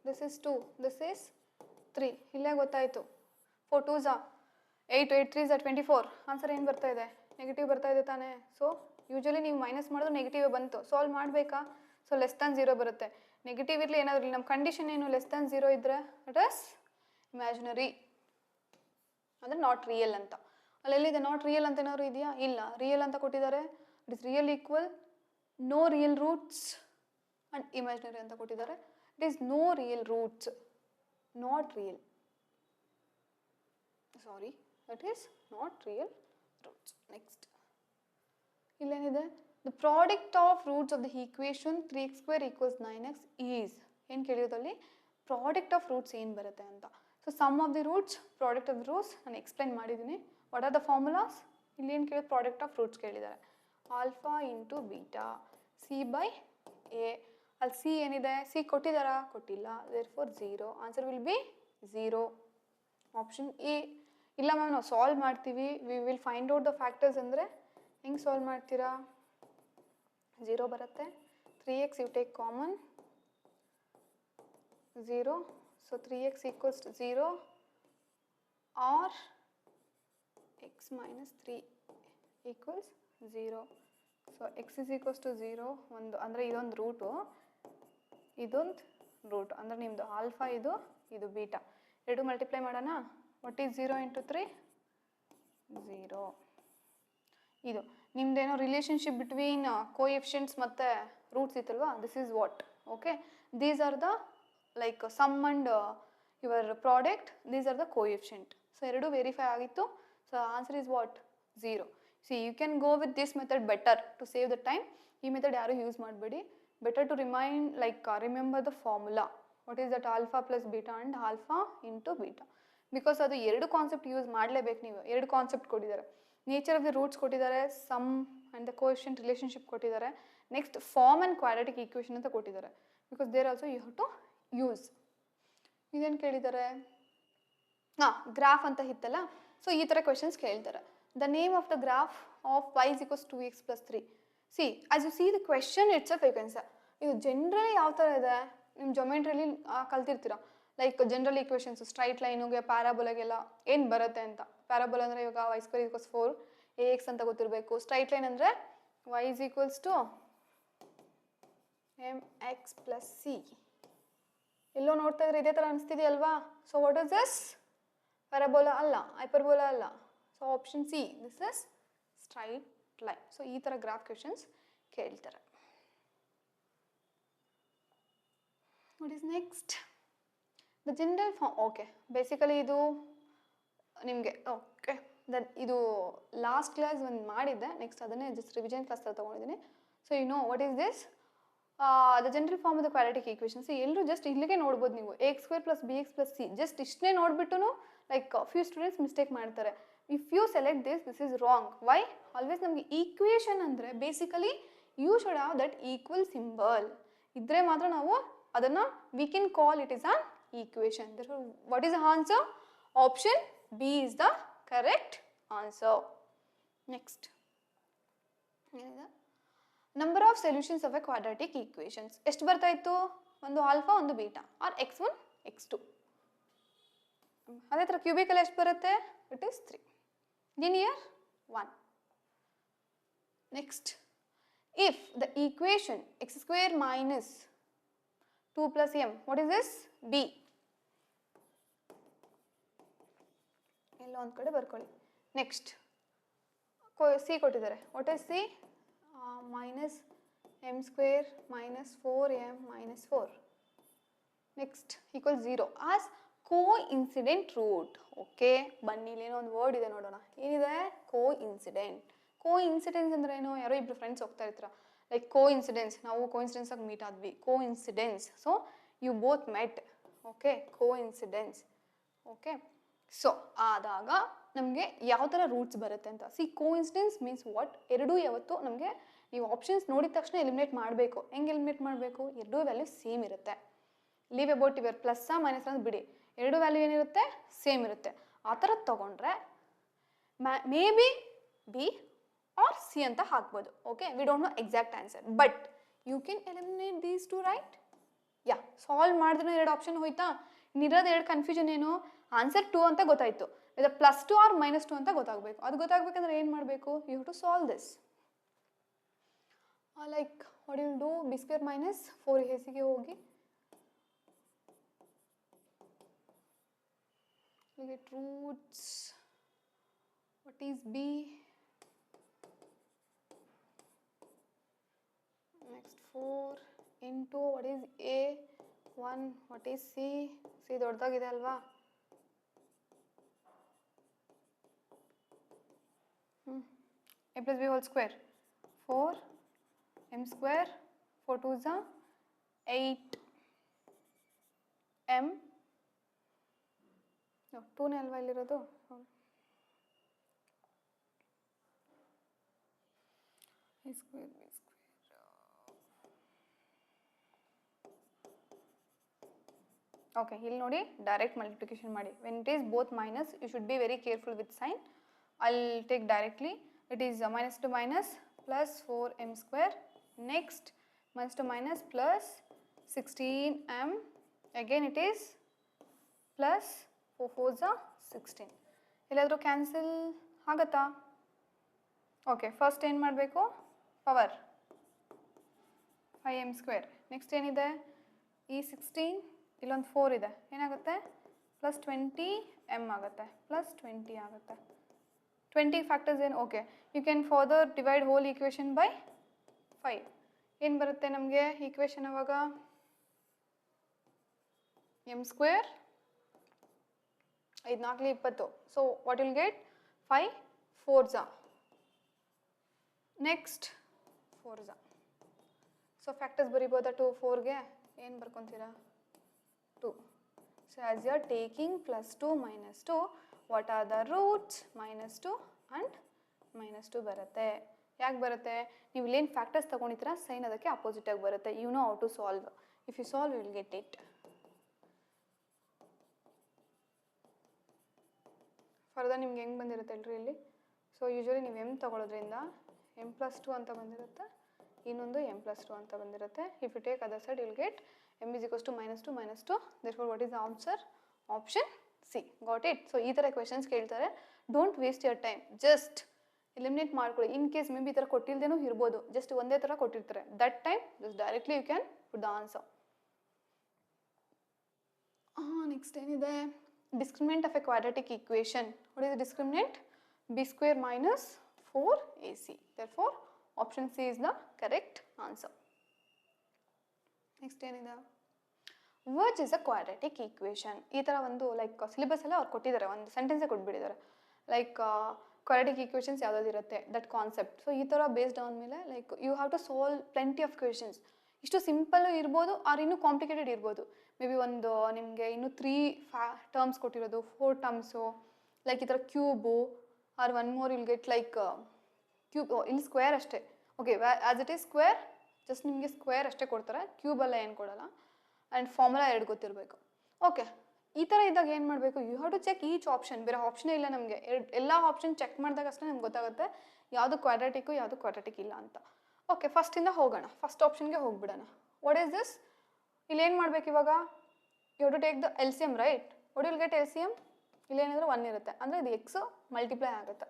ದಿಸ್ ಇಸ್ 2, ದಿಸ್ ಇಸ್ 3. ಇಲ್ಲೇ ಗೊತ್ತಾಯಿತು. 4 2s 8, 8 3s 24. ಆನ್ಸರ್ ಏನು ಬರ್ತಾ ಇದೆ? ನೆಗೆಟಿವ್ ಬರ್ತಾ ಇದೆ ತಾನೇ? ಸೊ ಯೂಶಲಿ ನೀವು ಮೈನಸ್ ಮಾಡಿದ್ರೆ ನೆಗೆಟಿವ್ ಬಂತು. ಸಾಲ್ವ್ ಮಾಡಬೇಕಾ? ಸೊ <0 ಬರುತ್ತೆ. ನೆಗೆಟಿವ್ ಇರಲಿ ಏನಾದರೂ ಇರಲಿ, ನಮ್ಮ ಕಂಡೀಷನ್ ಏನು? <0 ಇದ್ದರೆ ಇಟ್ ಇಸ್ ಇಮ್ಯಾಜಿನರಿ, ಅಂದರೆ ನಾಟ್ ರಿಯಲ್ ಅಂತ. ಅಲ್ಲೆಲ್ಲಿದೆ ನಾಟ್ ರಿಯಲ್ ಅಂತ ಏನಾದ್ರು ಇದೆಯಾ? ಇಲ್ಲ, ರಿಯಲ್ ಅಂತ ಕೊಟ್ಟಿದ್ದಾರೆ. It is real equal no real roots and imaginary ಅಂತ ಕೊಟ್ಟಿದ್ದಾರೆ. It is no real roots, not real, sorry, it is not real roots. Next ಇಲ್ಲೇನಿದೆ? The product of roots of the equation 3x² = 9x is, ಏನು ಕೇಳಿರೋದಲ್ಲಿ product of roots ಏನು ಬರುತ್ತೆ ಅಂತ. So sum of the roots, product of the roots ನಾನು explain ಮಾಡಿದ್ದೀನಿ. What are the formulas? ಇಲ್ಲಿ ಏನು ಕೇಳಿದ್ರು? ಪ್ರಾಡಕ್ಟ್ ಆಫ್ ರೂಟ್ಸ್ ಕೇಳಿದ್ದಾರೆ. Alpha into beta C/A. ಅಲ್ಲಿ ಸಿ ಏನಿದೆ? ಸಿ ಕೊಟ್ಟಿದ್ದಾರಾ? ಕೊಟ್ಟಿಲ್ಲ. Therefore 0. Answer will be 0. Option A. ಇಲ್ಲ ಮ್ಯಾಮ್ ನಾವು ಸಾಲ್ವ್ ಮಾಡ್ತೀವಿ, we will find out the factors ಅಂದರೆ ಹೆಂಗೆ ಸಾಲ್ವ್ ಮಾಡ್ತೀರಾ? 0 ಬರುತ್ತೆ. 3x you take common, 0. So 3x = 0 or x - 3 = 0. ಸೊ x = 0 ಒಂದು, ಅಂದರೆ ಇದೊಂದು ರೂಟು, ಇದೊಂದು ರೂಟ್, ಅಂದರೆ ನಿಮ್ಮದು ಆಲ್ಫಾ, ಇದು ಬೀಟಾ, ಎರಡು ಮಲ್ಟಿಪ್ಲೈ ಮಾಡೋಣ. What is 0 × 3? 0. ಇದು ನಿಮ್ದೇನೋ ರಿಲೇಷನ್ಶಿಪ್ ಬಿಟ್ವೀನ್ ಕೋಎಫಿಷಿಯಂಟ್ಸ್ ಮತ್ತು ರೂಟ್ಸ್ ಇತ್ತಲ್ವಾ? This is what. Okay, these are the like sum and your product, these are the coefficient. So ಎರಡು ವೆರಿಫೈ ಆಗಿತ್ತು. So answer is what? 0. See, you can go with this method better to save the time. ಈ method ಯಾರು use ಮಾಡಬೇಡಿ. Better to remember the formula. What is that? Alpha plus beta and alpha into beta. Because ಅದು ಎರಡು concept use ಮಾಡಲೇಬೇಕು ನೀವು. ಎರಡು concept ಕೊಟ್ಟಿದ್ದಾರೆ. Nature of the roots ಕೊಟ್ಟಿದ್ದಾರೆ, sum and the coefficient relationship ಕೊಟ್ಟಿದ್ದಾರೆ. Next form and quadratic equation ಅಂತ ಕೊಟ್ಟಿದ್ದಾರೆ. Because there also you have to use. ಇದೇನು ಕೇಳಿದ್ದಾರೆ? ಗ್ರಾಫ್ ಅಂತ ಇತ್ತಲ್ಲ, ಸೊ ಈ ಥರ ಕ್ವೆಶನ್ಸ್ ಕೇಳ್ತಾರೆ. The name of the graph of y = 2x + 3. See, as you see the question itself, you can say, ಇದು ಜನರಲಿ ಯಾವ ಥರ ಇದೆ? ನಿಮ್ಮ ಜೊಮೆಟ್ರಿಲಿ ಕಲ್ತಿರ್ತೀರ. ಲೈಕ್ ಜನರಲ್ ಈಕ್ವೇಷನ್ಸ್, ಸ್ಟ್ರೈಟ್ ಲೈನುಗೆ, ಪ್ಯಾರಾಬೋಲಾಗೆಲ್ಲ ಏನು ಬರುತ್ತೆ ಅಂತ. ಪ್ಯಾರಾಬೋಲಾ ಅಂದರೆ ಇವಾಗ y² = 4 ax ಅಂತ ಗೊತ್ತಿರಬೇಕು. ಸ್ಟ್ರೈಟ್ ಲೈನ್ ಅಂದರೆ y = mx + c. ಎಲ್ಲೋ ನೋಡ್ತಾ ಇದ್ರೆ ಇದೇ ಥರ ಅನಿಸ್ತಿದೆಯಲ್ವಾ? So what is this? Parabola ಅಲ್ಲ, ಹೈಪರ್ಬೋಲಾ ಅಲ್ಲ. So option C, this is straight line. So ಈ ಥರ ಗ್ರಾಫ್ ಕ್ವೆಶನ್ಸ್ ಕೇಳ್ತಾರೆ. What is next? The general form. Okay, basically ಇದು ನಿಮಗೆ ಓಕೆ ಇದು ಲಾಸ್ಟ್ ಕ್ಲಾಸ್ ಒಂದು ಮಾಡಿದ್ದೆ. ನೆಕ್ಸ್ಟ್ ಅದನ್ನೇ ಜಸ್ಟ್ ರಿವಿಷನ್ ಕ್ಲಾಸ್ ಥರ ತೊಗೊಂಡಿದ್ದೀನಿ. So you know what is this? The general form of the quadratic equations. ಎಲ್ಲರೂ ಜಸ್ಟ್ ಇಲ್ಲಿಗೆ ನೋಡ್ಬೋದು ನೀವು. ax² + bx + c. ಜಸ್ಟ್ ಇಷ್ಟನ್ನೇ ನೋಡ್ಬಿಟ್ಟು ಲೈಕ್ ಫ್ಯೂ ಸ್ಟೂಡೆಂಟ್ಸ್ ಮಿಸ್ಟೇಕ್ ಮಾಡ್ತಾರೆ. If you select this is wrong. Why? Always ನಮಗೆ ಈಕ್ವೇಷನ್ ಅಂದರೆ basically you should have that equal symbol ಇದ್ದರೆ ಮಾತ್ರ ನಾವು ಅದನ್ನು we can call it is an equation. What is the answer? Option B is the correct answer. Next ಏನಿದೆ? Number of solutions of a quadratic equations ಎಷ್ಟು ಬರ್ತಾ ಇತ್ತು? ಒಂದು alpha, ಒಂದು ಬೀಟಾ, ಆರ್ x1 x2. ಅದೇ ಥರ ಕ್ಯೂಬಿಕಲ್ಲಿ ಎಷ್ಟು ಬರುತ್ತೆ? It is 3. Linear 1. Next, if the equation x square minus 2 plus m, what is this? b. ಎಲ್ಲ ಒಂದು ಕಡೆ ಬರ್ಕೊಳ್ಳಿ. ನೆಕ್ಸ್ಟ್ ಸಿ ಕೊಟ್ಟಿದ್ದಾರೆ. What is C? Minus M square minus 4m minus 4. Next equal 0 as coincident root. Okay, ಬನ್ನಿ ಇಲ್ಲೇನೋ ಒಂದು word ಇದೆ ನೋಡೋಣ. ಏನಿದೆ? ಕೋ ಇನ್ಸಿಡೆಂಟ್. ಕೋ ಇನ್ಸಿಡೆನ್ಸ್ ಅಂದ್ರೆ ಏನು? ಯಾರೋ ಇಬ್ರು ಫ್ರೆಂಡ್ಸ್ ಹೋಗ್ತಾ ಇರ್ತೀರ, ಲೈಕ್ ಕೋ ಇನ್ಸಿಡೆನ್ಸ್, ನಾವು ಕೋ ಇನ್ಸಿಡೆನ್ಸ್ ಆಗಿ ಮೀಟ್ ಆದ್ವಿ, coincidence. So you both met. Okay, coincidence. Okay, so ಆದಾಗ ನಮಗೆ ಯಾವ ಥರ ರೂಟ್ಸ್ ಬರುತ್ತೆ ಅಂತ. See, coincidence means what? ಎರಡೂ ಯಾವತ್ತು ನಮಗೆ ನೀವು ಆಪ್ಷನ್ಸ್ ನೋಡಿದ ತಕ್ಷಣ ಎಲಿಮಿನೇಟ್ ಮಾಡಬೇಕು. ಹೆಂಗೆ ಎಲಿಮಿನೇಟ್ ಮಾಡಬೇಕು? ಎರಡೂ ವ್ಯಾಲ್ಯೂ ಸೇಮ್ ಇರುತ್ತೆ. Leave about your plus minus ಅಂತ ಬಿಡಿ, ಎರಡು ವ್ಯಾಲ್ಯೂ ಏನಿರುತ್ತೆ? ಸೇಮ್ ಇರುತ್ತೆ. ಆ ಥರ ತೊಗೊಂಡ್ರೆ maybe B or C ಅಂತ ಹಾಕ್ಬೋದು. Okay, we don't know exact answer, but you can eliminate these two, right? Yeah, solve ಮಾಡಿದ್ರೆ ಎರಡು ಆಪ್ಷನ್ ಹೋಯ್ತಾ? ಇನ್ನಿರೋದು ಎರಡು ಕನ್ಫ್ಯೂಷನ್ ಏನು? ಆನ್ಸರ್ 2 ಅಂತ ಗೊತ್ತಾಯ್ತು, ಇದು +2 ಆರ್ -2 ಅಂತ ಗೊತ್ತಾಗಬೇಕು. ಅದು ಗೊತ್ತಾಗಬೇಕಂದ್ರೆ ಏನು ಮಾಡಬೇಕು? You have to solve this. Like what you do? b square minus 4ac ಹೋಗಿ you get roots. What is b? Next 4 into what is a? 1. What is c? c ದೊಡ್ಡದಾಗಿದೆ ಅಲ್ವಾ? a plus b whole square 4 m square 4 2s are 8 m. no 2 ನೇ ಅಲ್ವಾ ಇಲ್ಲಿರೋದು? a square b square. Okay, ಇಲ್ಲಿ ನೋಡಿ direct multiplication ಮಾಡಿ. When it is both minus you should be very careful with sign. I'll take directly. It is minus to minus plus 4m square. Next, minus to minus plus 16m. Again it is plus 4 4s are 16. ಎಲ್ಲಾದರೂ cancel ಆಗುತ್ತಾ? Okay, first ಏನು ಮಾಡಬೇಕು? Power 5m square. Next ಏನಿದೆ? ಈ 16 ಇಲ್ಲೊಂದು 4 ಇದೆ, ಏನಾಗುತ್ತೆ? Plus 20m ಆಗುತ್ತೆ, ಪ್ಲಸ್ 20 ಆಗುತ್ತೆ. 20 ಫ್ಯಾಕ್ಟರ್ಸ್ ಏನು? Okay, you can further divide whole equation by 5. ಏನು ಬರುತ್ತೆ ನಮಗೆ ಈಕ್ವೇಷನ್ ಅವಾಗ? m square 5 4 20. So what will get? 5 4s. Next 4s. So factors ಬರಿಬೋದಾ? 2 4ಗೆ ಏನು ಬರ್ಕೊತೀರಾ? 2. So as you are taking +2 -2, what are the roots? -2 and -2 ಬರುತ್ತೆ. ಯಾಕೆ ಬರುತ್ತೆ? ನೀವು ಇಲ್ಲೇನು ಫ್ಯಾಕ್ಟರ್ಸ್ ತಗೊಂಡಿದ್ದೀರಾ, ಸೈನ್ ಅದಕ್ಕೆ ಅಪೋಸಿಟ್ ಆಗಿ ಬರುತ್ತೆ. You know how to solve. If you solve you will get it. Further ನಿಮ್ಗೆ ಹೆಂಗೆ ಬಂದಿರುತ್ತೆ ಅಲ್ರಿ ಇಲ್ಲಿ? ಸೊ ಯೂಶ್ವಲಿ ನೀವು m ತಗೊಳ್ಳೋದ್ರಿಂದ m+2 ಅಂತ ಬಂದಿರುತ್ತೆ, ಇನ್ನೊಂದು m+2 ಅಂತ ಬಂದಿರುತ್ತೆ. If you take other side you will get m is equals to -2 -2. Therefore what is the answer? Option C. Got it? So ಈ ಥರ ಕ್ವೆಶನ್ಸ್ ಕೇಳ್ತಾರೆ. Don't waste your time, just eliminate ಮಾಡ್ಕೊಳ್ಳಿ. In case may be ಈ ಥರ ಕೊಟ್ಟಿಲ್ದೇನೂ ಇರ್ಬೋದು, just ಒಂದೇ ಥರ ಕೊಟ್ಟಿರ್ತಾರೆ. That time just directly you can put the answer. Next ಏನಿದೆ? Discriminant of a quadratic equation. What is discriminant? b square minus 4ac. Therefore option C is the correct answer. Next ಏನಿದೆ? Which is a quadratic equation. ಈ ಥರ ಒಂದು like syllabus ಎಲ್ಲ ಅವ್ರು ಕೊಟ್ಟಿದ್ದಾರೆ, ಒಂದು ಸೆಂಟೆನ್ಸೇ ಕೊಟ್ಬಿಟ್ಟಿದ್ದಾರೆ. ಲೈಕ್ ಕ್ವಾಡ್ರಾಟಿಕ್ ಈಕ್ವೇಷನ್ಸ್ ಯಾವುದಾದ್ರು ಇರುತ್ತೆ, ದಟ್ ಕಾನ್ಸೆಪ್ಟ್. ಸೊ ಈ ಥರ ಬೇಸ್ಡ್ ಆನ್ ಮೇಲೆ like you have to solve plenty of questions. ಇಷ್ಟು ಸಿಂಪಲ್ ಇರ್ಬೋದು ಆರ್ ಇನ್ನೂ ಕಾಂಪ್ಲಿಕೇಟೆಡ್ ಇರ್ಬೋದು. ಮೇ ಬಿ ಒಂದು ನಿಮಗೆ ಇನ್ನೂ 3 ಟರ್ಮ್ಸ್ ಕೊಟ್ಟಿರೋದು, 4 ಟರ್ಮ್ಸು, ಲೈಕ್ ಈ ಥರ cube or one more will get like cube. ಇಲ್ಲಿ ಸ್ಕ್ವೇರ್ ಅಷ್ಟೇ. Okay, as it is square, just ನಿಮಗೆ ಸ್ಕ್ವೇರ್ ಅಷ್ಟೇ ಕೊಡ್ತಾರೆ, ಕ್ಯೂಬೆಲ್ಲ ಏನು ಕೊಡಲ್ಲ. ಆ್ಯಂಡ್ ಫಾರ್ಮುಲಾ 2 ಗೊತ್ತಿರಬೇಕು. ಓಕೆ, ಈ ಥರ ಇದ್ದಾಗ ಏನು ಮಾಡಬೇಕು? You have to check each option. ಬೇರೆ ಆಪ್ಷನೇ ಇಲ್ಲ ನಮಗೆ. ಎಲ್ಲ ಆಪ್ಷನ್ ಚೆಕ್ ಮಾಡಿದಾಗ ಅಷ್ಟೇ ನಮ್ಗೆ ಗೊತ್ತಾಗುತ್ತೆ ಯಾವುದು ಕ್ವಾಡ್ರಾಟಿಕ್ಕು ಯಾವುದು ಕ್ವಾಡ್ರಾಟಿಕ್ ಇಲ್ಲ ಅಂತ. ಓಕೆ, ಫಸ್ಟಿಂದ ಹೋಗೋಣ. ಫಸ್ಟ್ ಆಪ್ಷನ್ಗೆ ಹೋಗ್ಬಿಡೋಣ. What is this? ಇಲ್ಲಿ ಏನು ಮಾಡಬೇಕು ಇವಾಗ? You have to take the LCM, right? What will get LCM? ಇಲ್ಲೇನಿದ್ರೆ 1 ಇರುತ್ತೆ, ಅಂದರೆ ಇದು ಎಕ್ಸು ಮಲ್ಟಿಪ್ಲೈ ಆಗುತ್ತೆ.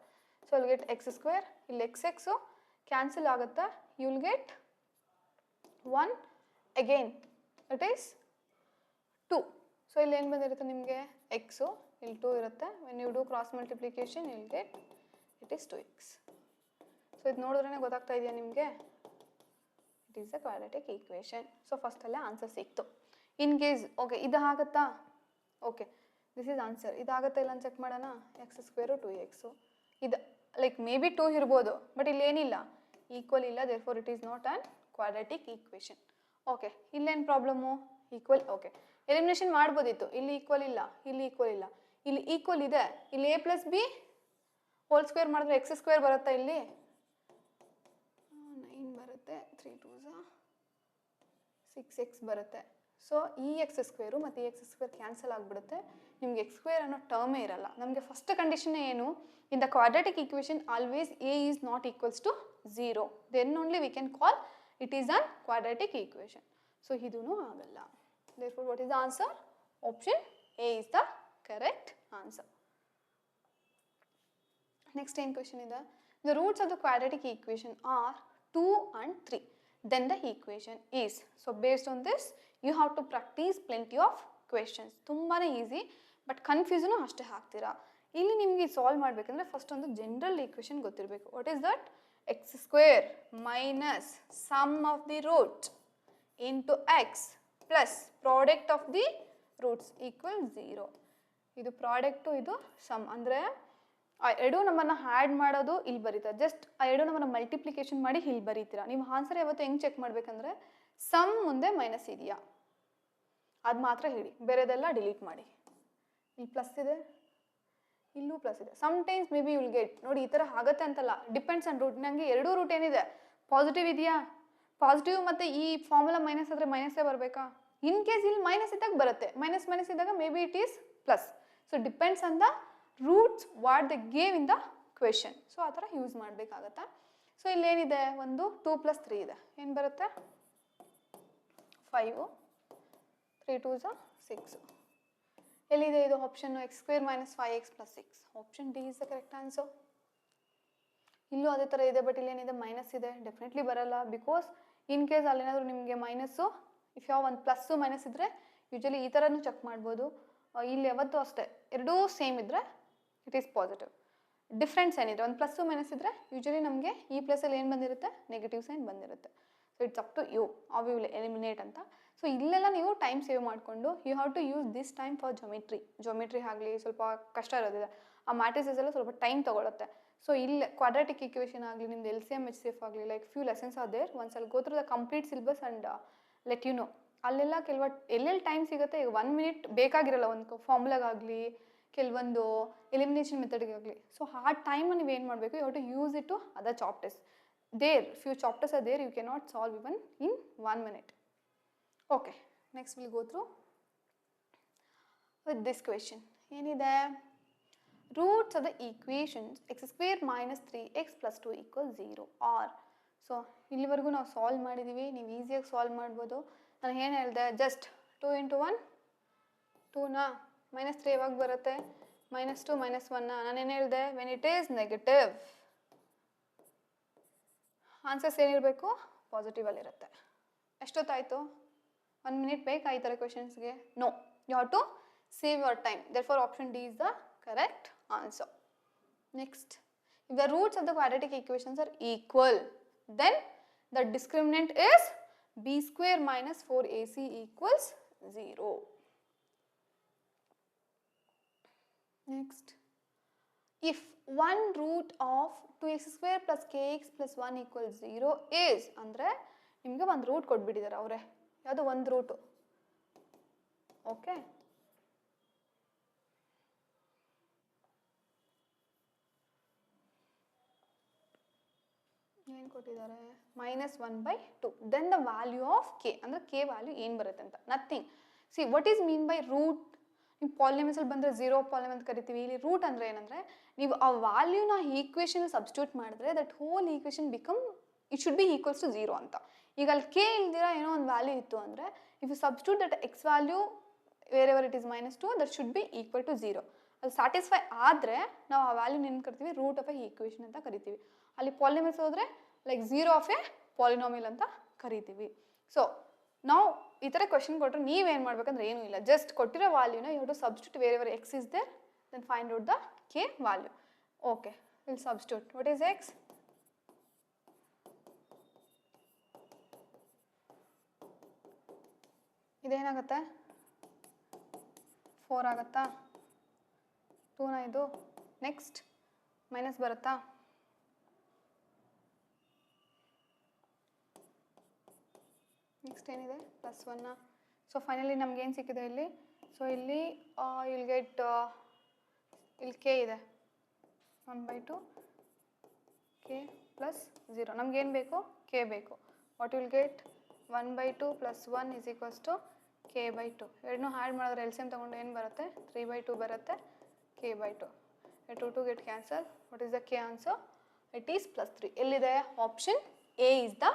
So will get x square, ಇಲ್ಲಿ ಎಕ್ಸು ಕ್ಯಾನ್ಸಲ್ ಆಗುತ್ತೆ, you will get 1 again it is 2. ಸೊ ಇಲ್ಲಿ ಏನು ಬಂದಿರುತ್ತೆ ನಿಮಗೆ ಎಕ್ಸು, ಇಲ್ಲಿ 2 ಇರುತ್ತೆ. When you do cross multiplication you will get it is 2x. So ಇದು ನೋಡಿದ್ರೇ ಗೊತ್ತಾಗ್ತಾ ಇದೆಯಾ ನಿಮಗೆ, it is a quadratic equation. So ಫಸ್ಟಲ್ಲೇ ಆನ್ಸರ್ ಸಿಕ್ತು. ಇನ್ ಕೇಸ್ ಓಕೆ ಇದು ಆಗುತ್ತಾ, ಓಕೆ ದಿಸ್ ಈಸ್ ಆನ್ಸರ್, ಇದಾಗುತ್ತಾ ಇಲ್ಲ ಅಂತ ಚೆಕ್ ಮಾಡೋಣ. ಎಕ್ಸ್ ಸ್ಕ್ವೇರು 2x, ಇದು ಲೈಕ್ ಮೇ ಬಿ 2 ಇರ್ಬೋದು, ಬಟ್ ಇಲ್ಲಿ ಏನಿಲ್ಲ, ಈಕ್ವಲ್ ಇಲ್ಲ, therefore it is not an quadratic equation. Okay ಇಲ್ಲೇನು ಪ್ರಾಬ್ಲಮ್ಮು, ಈಕ್ವಲ್. ಓಕೆ ಎಲಿಮಿನೇಷನ್ ಮಾಡ್ಬೋದಿತ್ತು, ಇಲ್ಲಿ ಈಕ್ವಲ್ ಇಲ್ಲ, ಇಲ್ಲಿ ಈಕ್ವಲ್ ಇಲ್ಲ, ಇಲ್ಲಿ ಈಕ್ವಲ್ ಇದೆ. ಇಲ್ಲಿ a plus B whole square ಮಾಡಿದ್ರೆ ಎಕ್ಸ್ ಸ್ಕ್ವೇರ್ ಬರುತ್ತಾ, ಇಲ್ಲಿ 9 ಬರುತ್ತೆ, 3 2 6x ಬರುತ್ತೆ. ಸೊ ಈ ಎಕ್ಸ್ ಸ್ಕ್ವೇರು ಮತ್ತು ಈ ಎಕ್ಸ್ ಸ್ಕ್ವೇರ್ ಕ್ಯಾನ್ಸಲ್ ಆಗಿಬಿಡುತ್ತೆ, ನಿಮ್ಗೆ ಎಕ್ಸ್ ಸ್ಕ್ವೇರ್ ಅನ್ನೋ ಟರ್ಮೇ ಇರಲ್ಲ. ನಮಗೆ ಫಸ್ಟ್ ಕಂಡೀಷನ್ ಏನು, in the quadratic equation always a is not equals to 0, then only we can call it is an quadratic equation. So ಇದೂ ಆಗಲ್ಲ. Therefore, what is the answer? Option A is the correct answer. Next question is the roots of the quadratic equation are 2 and 3. Then the equation is. So based on this, you have to practice plenty of questions. ತುಂಬಾನೇ easy, but confusion ಅಷ್ಟೇ ಆಗ್ತೀರಾ. ಇಲ್ಲಿ ನಿಮಗೆ solve ಮಾಡಬೇಕಂದ್ರೆ first ಒಂದು general equation ಗೊತ್ತಿರಬೇಕು. What is that? X square minus sum of the root into X plus product of the roots equal 0. ಇದು product, ಇದು ಸಮ್. ಅಂದರೆ ಆ ಎರಡು ನಮ್ಮನ್ನು ಆ್ಯಡ್ ಮಾಡೋದು ಇಲ್ಲಿ ಬರೀತಾರೆ, ಜಸ್ಟ್ ಆ ಎರಡು ನಮ್ಮನ್ನು ಮಲ್ಟಿಪ್ಲಿಕೇಶನ್ ಮಾಡಿ ಇಲ್ಲಿ ಬರೀತೀರಾ. ನೀವು ಆನ್ಸರ್ ಯಾವತ್ತು ಹೆಂಗೆ ಚೆಕ್ ಮಾಡಬೇಕಂದ್ರೆ ಸಮ್ ಮುಂದೆ ಮೈನಸ್ ಇದೆಯಾ ಅದು ಮಾತ್ರ ಹೇಳಿ, ಬೇರೆದೆಲ್ಲ ಡಿಲೀಟ್ ಮಾಡಿ. ಇಲ್ಲಿ ಪ್ಲಸ್ ಇದೆ, ಇಲ್ಲೂ ಪ್ಲಸ್ ಇದೆ. Sometimes may be will get, ನೋಡಿ ಈ ಥರ ಆಗುತ್ತೆ ಅಂತಲ್ಲ, ಡಿಪೆಂಡ್ಸ್ ಆನ್ ರೂಟ್. ನನಗೆ ಎರಡೂ ರೂಟ್ ಏನಿದೆ, ಪಾಸಿಟಿವ್ ಇದೆಯಾ, ಪಾಸಿಟಿವ್ ಮತ್ತು ಈ ಫಾರ್ಮುಲಾ ಮೈನಸ್ ಆದರೆ ಮೈನಸ್ಸೇ ಬರಬೇಕಾ? ಇನ್ ಕೇಸ್ ಇಲ್ಲಿ ಮೈನಸ್ ಇದ್ದಾಗ ಬರುತ್ತೆ, ಮೈನಸ್ ಇದ್ದಾಗ may be it is plus. So depends on the roots what the gave in the question. So ಆ ಥರ ಯೂಸ್ ಮಾಡಬೇಕಾಗತ್ತೆ. ಸೊ ಇಲ್ಲೇನಿದೆ, ಒಂದು 2 + 3 ಇದೆ, ಏನು ಬರುತ್ತೆ 5, 3 2 6. ಎಲ್ಲಿದೆ ಇದು option? X square minus 5x + 6. Option D is the correct answer. ಇಲ್ಲೂ ಅದೇ ಥರ ಇದೆ, ಬಟ್ ಇಲ್ಲೇನಿದೆ ಮೈನಸ್ ಇದೆ, ಡೆಫಿನೆಟ್ಲಿ ಬರಲ್ಲ. ಬಿಕಾಸ್ ಇನ್ ಕೇಸ್ ಅಲ್ಲೇನಾದರೂ ನಿಮಗೆ ಮೈನಸ್ಸು, ಇಫ್ ಯಾವ ಒಂದು ಪ್ಲಸ್ಸು ಮೈನಸ್ ಇದ್ದರೆ ಯೂಶಲಿ ಈ ಥರನೂ ಚೆಕ್ ಮಾಡ್ಬೋದು. ಇಲ್ಲಿ ಯಾವತ್ತೂ ಅಷ್ಟೇ ಎರಡೂ ಸೇಮ್ ಇದ್ದರೆ ಇಟ್ ಈಸ್ ಪಾಸಿಟಿವ್. ಡಿಫ್ರೆನ್ಸ್ ಏನಿದೆ, ಒಂದು ಪ್ಲಸ್ಸು ಮೈನಸ್ ಇದ್ದರೆ ಯೂಶಲಿ ನಮಗೆ ಈ ಪ್ಲಸ್ಸಲ್ಲಿ ಏನು ಬಂದಿರುತ್ತೆ, ನೆಗೆಟಿವ್ ಸೈನ್ ಬಂದಿರುತ್ತೆ. So it's up to you how you will eliminate ಅಂತ. ಸೊ ಇಲ್ಲೆಲ್ಲ ನೀವು ಟೈಮ್ ಸೇವ್ ಮಾಡಿಕೊಂಡು you have to use this time for geometry ಆಗಲಿ ಸ್ವಲ್ಪ ಕಷ್ಟ ಇರೋದಿದೆ, ಆ ಮ್ಯಾಟ್ರಿಸಸ್ ಎಲ್ಲ ಸ್ವಲ್ಪ ಟೈಮ್ ತೊಗೊಳುತ್ತೆ. ಸೊ ಇಲ್ಲಿ ಕ್ವಾಡ್ರಾಟಿಕ್ ಈಕ್ವೇಷನ್ ಆಗಲಿ, ನಿಮ್ದು LCM HCF ಆಗಲಿ, like few lessons are there, once ಅಲ್ಲಿ go through the complete syllabus and let you know. ಅಲ್ಲೆಲ್ಲ ಎಲ್ಲೆಲ್ಲಿ ಟೈಮ್ ಸಿಗುತ್ತೆ, ಈಗ 1 ಮಿನಿಟ್ ಬೇಕಾಗಿರಲ್ಲ ಒಂದು ಫಾರ್ಮುಲಾಗಾಗಲಿ, ಕೆಲವೊಂದು ಎಲಿಮಿನೇಷನ್ ಮೆಥಡ್ಗಾಗಲಿ. ಸೊ ಆ ಟೈಮ್ ನೀವು ಏನು ಮಾಡಬೇಕು, you have to use it to other chapters. Few chapters are there, you can not solve even in 1 minute. Okay, next will go through with this question. ಏನಿದೆ, roots of the equations x square minus 3x + 2 = 0 are. So ಇಲ್ಲಿವರೆಗೂ ನಾವು solve ಮಾಡಿದ್ದೀವಿ, ನೀವು ಈಸಿಯಾಗಿ solve ಮಾಡ್ಬೋದು. ನಾನು ಏನು ಹೇಳಿದೆ, ಜಸ್ಟ್ 2 × 1 2ನಾ, -3 ಯಾವಾಗ ಬರುತ್ತೆ, -2 -1ನಾ. ನಾನೇನು ಹೇಳಿದೆ, when it is negative answers ಏನಿರಬೇಕು, ಪಾಸಿಟಿವಲ್ಲಿರುತ್ತೆ. ಎಷ್ಟೊತ್ತಾಯಿತು, 1 minute ಬೇಕಾ ಈ ಥರ ಕ್ವೆಶನ್ಸ್ಗೆ? No, you have to save your time. Therefore option D is the correct answer. Next, if the roots of the quadratic equations are equal, then the discriminant is b square minus 4ac equals 0. Next, if one root of 2x square plus kx plus 1 equals 0 is, ಅಂದರೆ ನಿಮಗೆ ಒಂದು root ಕೊಟ್ಬಿಟ್ಟಿದ್ದಾರೆ ಅವರೇ, ಯಾವುದೋ ಒಂದು route. Okay, ಏನು ಕೊಟ್ಟಿದ್ದಾರೆ, -1/2. Then the value of K, ಅಂದರೆ K value ಏನು ಬರುತ್ತೆ ಅಂತ, nothing. See what is mean by root? ನೀವು ಪಾಲಿನಾಮಿಯಲ್ಸಲ್ಲಿ ಬಂದರೆ 0 ಪಾಲಿನಾಮ್ ಅಂತ ಕರಿತೀವಿ. ಇಲ್ಲಿ ರೂಟ್ ಅಂದರೆ ಏನಂದರೆ, ನೀವು ಆ ವ್ಯಾಲ್ಯೂನ ಈಕ್ವೇಷನ್ ಸಬ್ಸ್ಟಿಟ್ಯೂಟ್ ಮಾಡಿದ್ರೆ that whole equation become it should be equals to 0 ಅಂತ. ಈಗ ಅಲ್ಲಿ ಕೆ ಇಲ್ದಿರ ಏನೋ ಒಂದು ವ್ಯಾಲ್ಯೂ ಇತ್ತು ಅಂದರೆ, if you substitute that x value where ever it is -2, that should be equal to 0. ಅದು ಸ್ಯಾಟಿಸ್ಫೈ ಆದರೆ ನಾವು ಆ ವ್ಯಾಲ್ಯೂನ ಏನು ಕರಿತೀವಿ ರೂಟ್ ಆಫ್ ಎ ಈಕ್ವೇಷನ್ ಅಂತ ಕರಿತೀವಿ. ಅಲ್ಲಿ ಪಾಲಿನಾಮಿಯಲ್ಸ್ ಹೋದರೆ like zero of A polynomial ಅಂತ ಕರಿತೀವಿ. ಸೊ ನಾವು ಈ ಥರ ಕ್ವೆಶನ್ ಕೊಟ್ಟರೆ ನೀವೇನು ಮಾಡ್ಬೇಕಂದ್ರೆ ಏನೂ ಇಲ್ಲ, ಜಸ್ಟ್ ಕೊಟ್ಟಿರೋ ವ್ಯಾಲ್ಯೂನ you have to substitute wherever x is there, then find out the k value. Okay, will substitute. What is x? ಇದೇನಾಗುತ್ತೆ? 4 ಆಗುತ್ತಾ? 2ನ ಇದು. ನೆಕ್ಸ್ಟ್ ಮೈನಸ್ ಬರುತ್ತಾ? ನೆಕ್ಸ್ಟ್ ಏನಿದೆ? +1. ಸೊ ಫೈನಲಿ ನಮ್ಗೇನು ಸಿಕ್ಕಿದೆ ಇಲ್ಲಿ? ಸೊ ಇಲ್ಲಿ ವಿಲ್ ಗೆಟ್ ಇಲ್ಲಿ ಕೆ ಇದೆ 1/2 ಕೆ ಪ್ಲಸ್ 0. ನಮ್ಗೇನು ಬೇಕು? ಕೆ ಬೇಕು. What will get? 1/2 + 1 = k/2. ಎರಡನ್ನೂ ಆ್ಯಡ್ ಮಾಡಿದ್ರೆ LCM ತೊಗೊಂಡು ಏನು ಬರುತ್ತೆ? 3/2 ಬರುತ್ತೆ, k/2. 2 get cancel. What is the K answer? It is +3. ಎಲ್ಲಿದೆ? Option A is the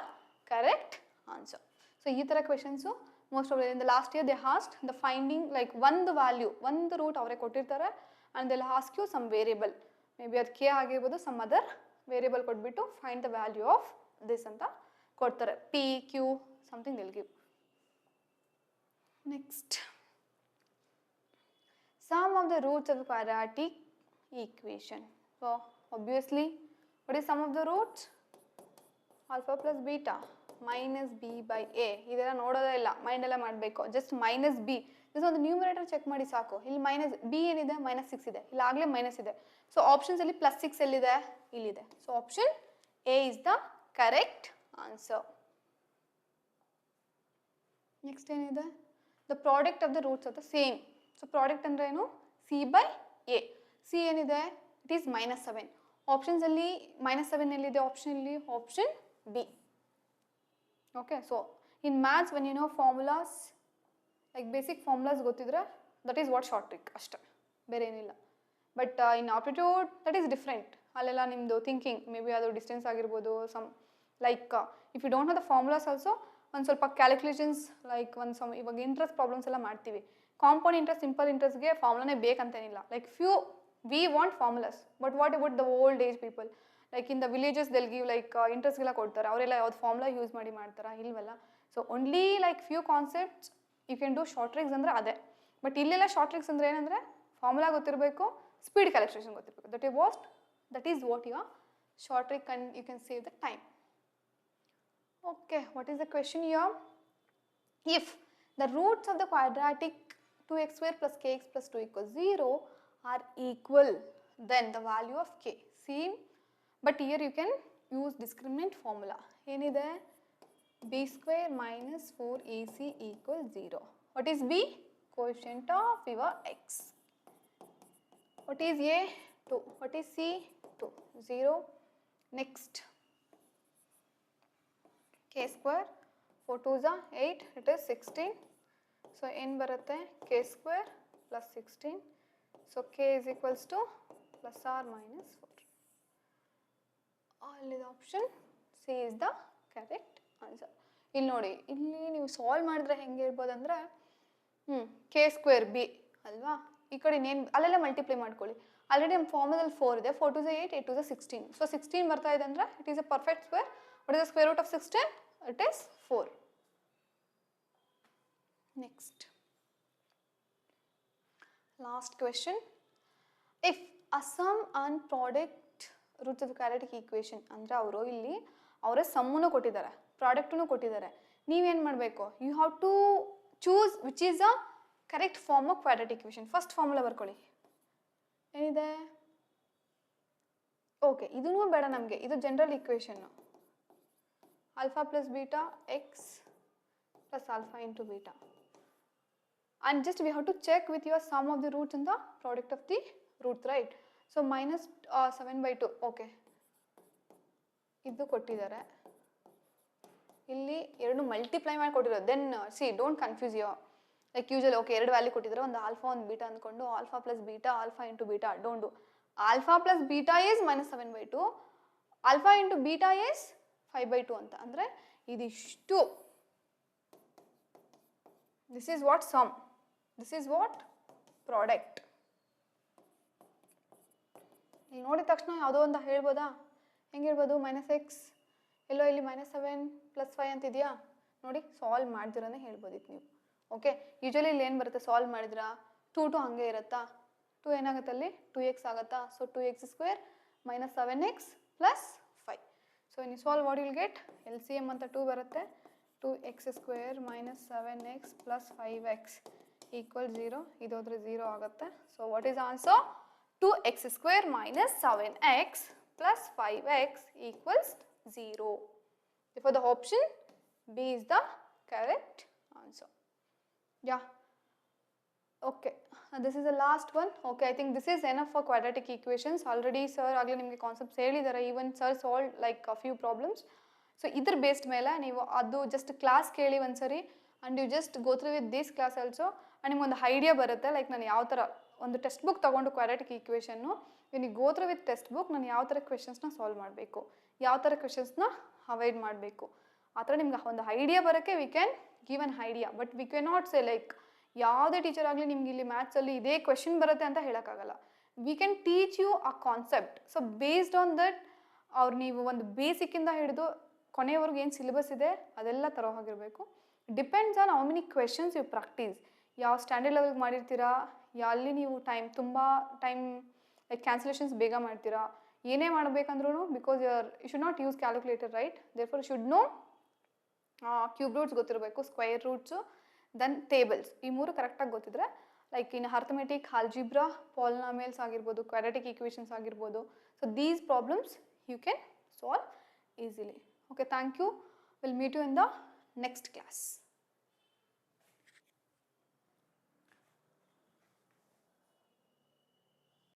correct answer. So ಈ ಥರ questions most of in the last year they asked the finding like ಒಂದು value, ಒಂದು root ಅವರೇ ಕೊಟ್ಟಿರ್ತಾರೆ and they ask you some variable, may be ಅದು K ಆಗಿರ್ಬೋದು, some other variable ಕೊಟ್ಬಿಟ್ಟು find the value of this ಅಂತ ಕೊಡ್ತಾರೆ. P Q something they'll give. Next, sum of the roots of the quadratic equation. So obviously what is sum of the roots? Alpha plus beta minus b by a. ಇದೆಲ್ಲ ನೋಡೋದೇ ಇಲ್ಲ, ಮೈಂಡೆಲ್ಲ ಮಾಡಬೇಕು. Just minus B, just ಒಂದು numerator check ಮಾಡಿ ಸಾಕು. ಇಲ್ಲಿ minus B ಏನಿದೆ? -6 ಇದೆ. ಇಲ್ಲಿ ಆಗಲೇ ಮೈನಸ್ ಇದೆ. ಸೊ ಆಪ್ಷನ್ಸ್ ಅಲ್ಲಿ +6 ಎಲ್ಲಿದೆ? ಇಲ್ಲಿದೆ. So option A is the correct answer. Next ಏನಿದೆ? The product of the roots of the same. So product ಅಂದರೆ ಏನು? c/a. ಸಿ ಏನಿದೆ? It is -7. ಆಪ್ಷನ್ಸಲ್ಲಿ -7 ಎಲ್ಲಿದೆ? ಆಪ್ಷನಲ್ಲಿ option B. Okay, so in maths when you know formulas, like basic formulas ಗೊತ್ತಿದ್ರೆ that is what short trick ಅಷ್ಟೇ, ಬೇರೆ ಏನಿಲ್ಲ. But in aptitude that is different. ಅಲ್ಲೆಲ್ಲ ನಿಮ್ಮದು ಥಿಂಕಿಂಗ್, ಮೇ ಬಿ ಅದು ಡಿಸ್ಟೆನ್ಸ್ ಆಗಿರ್ಬೋದು, some like if you don't have the formulas also ಒಂದು ಸ್ವಲ್ಪ ಕ್ಯಾಲ್ಕುಲೇಷನ್ಸ್, ಲೈಕ್ ಒಂದು ಸಮ್ ಇವಾಗ ಇಂಟ್ರೆಸ್ಟ್ ಪ್ರಾಬ್ಲಮ್ಸ್ ಎಲ್ಲ ಮಾಡ್ತೀವಿ. ಕಾಂಪೌಂಡ್ ಇಂಟ್ರೆಸ್ಟ್, ಸಿಂಪಲ್ ಇಂಟ್ರೆಸ್ಟ್ಗೆ ಫಾರ್ಮುಲಾನೇ ಬೇಕಂತೇನಿಲ್ಲ. Like we want formulas, but what about the old age people? Like in the villages they'll give like ಇಂಟ್ರೆಸ್ಟ್ಗೆಲ್ಲ ಕೊಡ್ತಾರೆ, ಅವರೆಲ್ಲ ಯಾವ್ದು ಫಾರ್ಮುಲಾ ಯೂಸ್ ಮಾಡಿ ಮಾಡ್ತಾರಾ? ಇಲ್ವಲ್ಲ. So only like few concepts you can do short tricks ಅಂದರೆ ಅದೇ. ಬಟ್ ಇಲ್ಲೆಲ್ಲ ಶಾರ್ಟ್ ಟ್ರಿಕ್ಸ್ ಅಂದರೆ ಏನಂದರೆ ಫಾರ್ಮುಲಾ ಗೊತ್ತಿರಬೇಕು, ಸ್ಪೀಡ್ ಕ್ಯಾಲ್ಕುಲೇಷನ್ ಗೊತ್ತಿರಬೇಕು. That is what your short trick and you can save the time. Okay, what is the question here? If the roots of the quadratic 2x² + kx + 2 = 0 are equal, then the value of k. See, but here you can use discriminant formula. Enide? b² - 4ac = 0. What is b? Coefficient of your x. What is a? 2. What is c? 2. 0. Next, k square, 4 2s are 8, it is 16. So n ಬರುತ್ತೆ k square plus 16. So k is equals to plus or minus 4. All is option C is the correct answer. ಇಲ್ಲಿ ನೋಡಿ, ಇಲ್ಲಿ ನೀವು solve ಮಾಡಿದ್ರೆ ಹೆಂಗೆ ಇರ್ಬೋದಂದ್ರೆ k square b ಅಲ್ವಾ, ಈ ಕಡೆ ಇನ್ನೇನು ಅಲ್ಲೆಲ್ಲ ಮಲ್ಟಿಪ್ಲೈ ಮಾಡ್ಕೊಳ್ಳಿ. ಆಲ್ರೆಡಿ ನಮ್ಮ ಫಾರ್ಮುಲಲ್ಲಿ 4 ಇದೆ, 4 2s 8, 8 2s 16. ಸೊ 16 ಬರ್ತಾ ಇದೆ ಅಂದರೆ it is a perfect square. What is the square root of 16? It is 4. Next, last question. If a sum and product roots of the quadratic equation ಅಂದರೆ ಅವರು ಇಲ್ಲಿ ಅವರ ಸಮ್ಮನ್ನು ಕೊಟ್ಟಿದ್ದಾರೆ, ಪ್ರಾಡಕ್ಟನ್ನು ಕೊಟ್ಟಿದ್ದಾರೆ. ನೀವೇನು ಮಾಡಬೇಕು? You have to choose which is a correct form of quadratic equation. First formula ಬರ್ಕೊಳ್ಳಿ. ಏನಿದೆ? ಓಕೆ, ಇದೂ ಬೇಡ ನಮಗೆ, ಇದು general equation. alpha plus beta x plus alpha into beta, and just we have to check with your sum of the roots and the product of the roots, right? So minus 7/2. okay, ಇದು ಕೊಟ್ಟಿದ್ದಾರೆ, ಇಲ್ಲಿ ಎರಡು multiply ಮಾಡಿ ಕೊಟ್ಟಿರೋದು. Then see don't confuse you, like usually okay ಎರಡು value ಕೊಟ್ಟಿದ್ದಾರೆ, ಒಂದು alpha ಒಂದು ಬೀಟಾ ಅಂದ್ಕೊಂಡು alpha plus beta alpha into beta. Don't do. Alpha plus beta is -7/2, alpha into beta is 5/2 ಅಂತ. ಅಂದರೆ ಇದಿಷ್ಟು. This is what sum, this is what product. ಇಲ್ಲಿ ನೋಡಿದ ತಕ್ಷಣ ಯಾವುದೋ ಒಂದು ಹೇಳ್ಬೋದಾ? ಹೆಂಗೆ ಹೇಳ್ಬೋದು? -x ಎಲ್ಲೋ ಇಲ್ಲಿ -7 + 5 ಅಂತಿದೆಯಾ ನೋಡಿ, ಸಾಲ್ವ್ ಮಾಡ್ದಿರನೇ ಹೇಳ್ಬೋದಿತ್ತು ನೀವು. ಓಕೆ, ಯೂಶಲಿ ಇಲ್ಲಿ ಏನು ಬರುತ್ತೆ ಸಾಲ್ವ್ ಮಾಡಿದ್ರಾ? 2 ಹಂಗೆ ಇರುತ್ತಾ? 2 ಏನಾಗುತ್ತೆ ಅಲ್ಲಿ 2x ಆಗುತ್ತಾ? So 2x² - 7x + 5. So in solve what will get? LCM ಅಂತ 2 ಬರುತ್ತೆ. 2x² - 7x + 5x = 0. ಇದೋದ್ರೆ 0 ಆಗುತ್ತೆ. So what is answer? 2x² - 7x + 5x = 0. Therefore, the option B is the correct answer. Yeah. Okay. This is the last one. Okay, I think this is enough for quadratic equations. Already sir agli nimge concepts helidare. Even sir solved like a few problems. So idar based mele neevu adu just class keli ondsari and you just go through with this class also and nimge ಒಂದು idea ಬರುತ್ತೆ. Like ನಾನು ಯಾವ ಥರ ಒಂದು textbook ತೊಗೊಂಡು quadratic ಈಕ್ವೇಷನ್ನು when you go through with textbook ನಾನು ಯಾವ ಥರ ಕ್ವೆಶನ್ಸ್ನ ಸಾಲ್ವ್ ಮಾಡಬೇಕು, ಯಾವ ಥರ ಕ್ವೆಶನ್ಸ್ನ ಅವಾಯ್ಡ್ ಮಾಡಬೇಕು, ಆ ಥರ ನಿಮ್ಗೆ ಒಂದು ಐಡಿಯಾ ಬರೋಕ್ಕೆ we can give an idea. But we can not say like ಯಾವುದೇ ಟೀಚರ್ ಆಗಲಿ ನಿಮ್ಗೆ ಇಲ್ಲಿ ಮ್ಯಾಥ್ಸಲ್ಲಿ ಇದೇ ಕ್ವೆಶನ್ ಬರುತ್ತೆ ಅಂತ ಹೇಳೋಕ್ಕಾಗಲ್ಲ. We can teach you a concept. So based on that ಅವ್ರು ನೀವು ಒಂದು ಬೇಸಿಕ್ಕಿಂದ ಹಿಡಿದು ಕೊನೆಯವರೆಗೂ ಏನು ಸಿಲೆಬಸ್ ಇದೆ ಅದೆಲ್ಲ ತರೋ ಹಾಗಿರಬೇಕು. Depends on how many questions you practice. ಯಾವ ಸ್ಟ್ಯಾಂಡರ್ಡ್ ಲೆವೆಲ್ಗೆ ಮಾಡಿರ್ತೀರಾ, ಅಲ್ಲಿ ನೀವು ಟೈಮ್ ಲೈಕ್ ಕ್ಯಾನ್ಸಲೇಷನ್ಸ್ ಬೇಗ ಮಾಡ್ತೀರಾ, ಏನೇ ಮಾಡಬೇಕಂದ್ರೂ because you should not use calculator right. Therefore you should know cube roots ಗೊತ್ತಿರಬೇಕು, ಸ್ಕ್ವೇರ್ ರೂಟ್ಸು, ದೆನ್ ಟೇಬಲ್ಸ್. ಈ 3 ಕರೆಕ್ಟಾಗಿ ಗೊತ್ತಿದ್ರೆ like in arithmetic, algebra, polynomials ಆಗಿರ್ಬೋದು, ಕ್ವಾಡ್ರಾಟಿಕ್ ಈಕ್ವೇಷನ್ಸ್ ಆಗಿರ್ಬೋದು. So these problems you can solve easily. Okay, thank you. We'll meet you in the next class.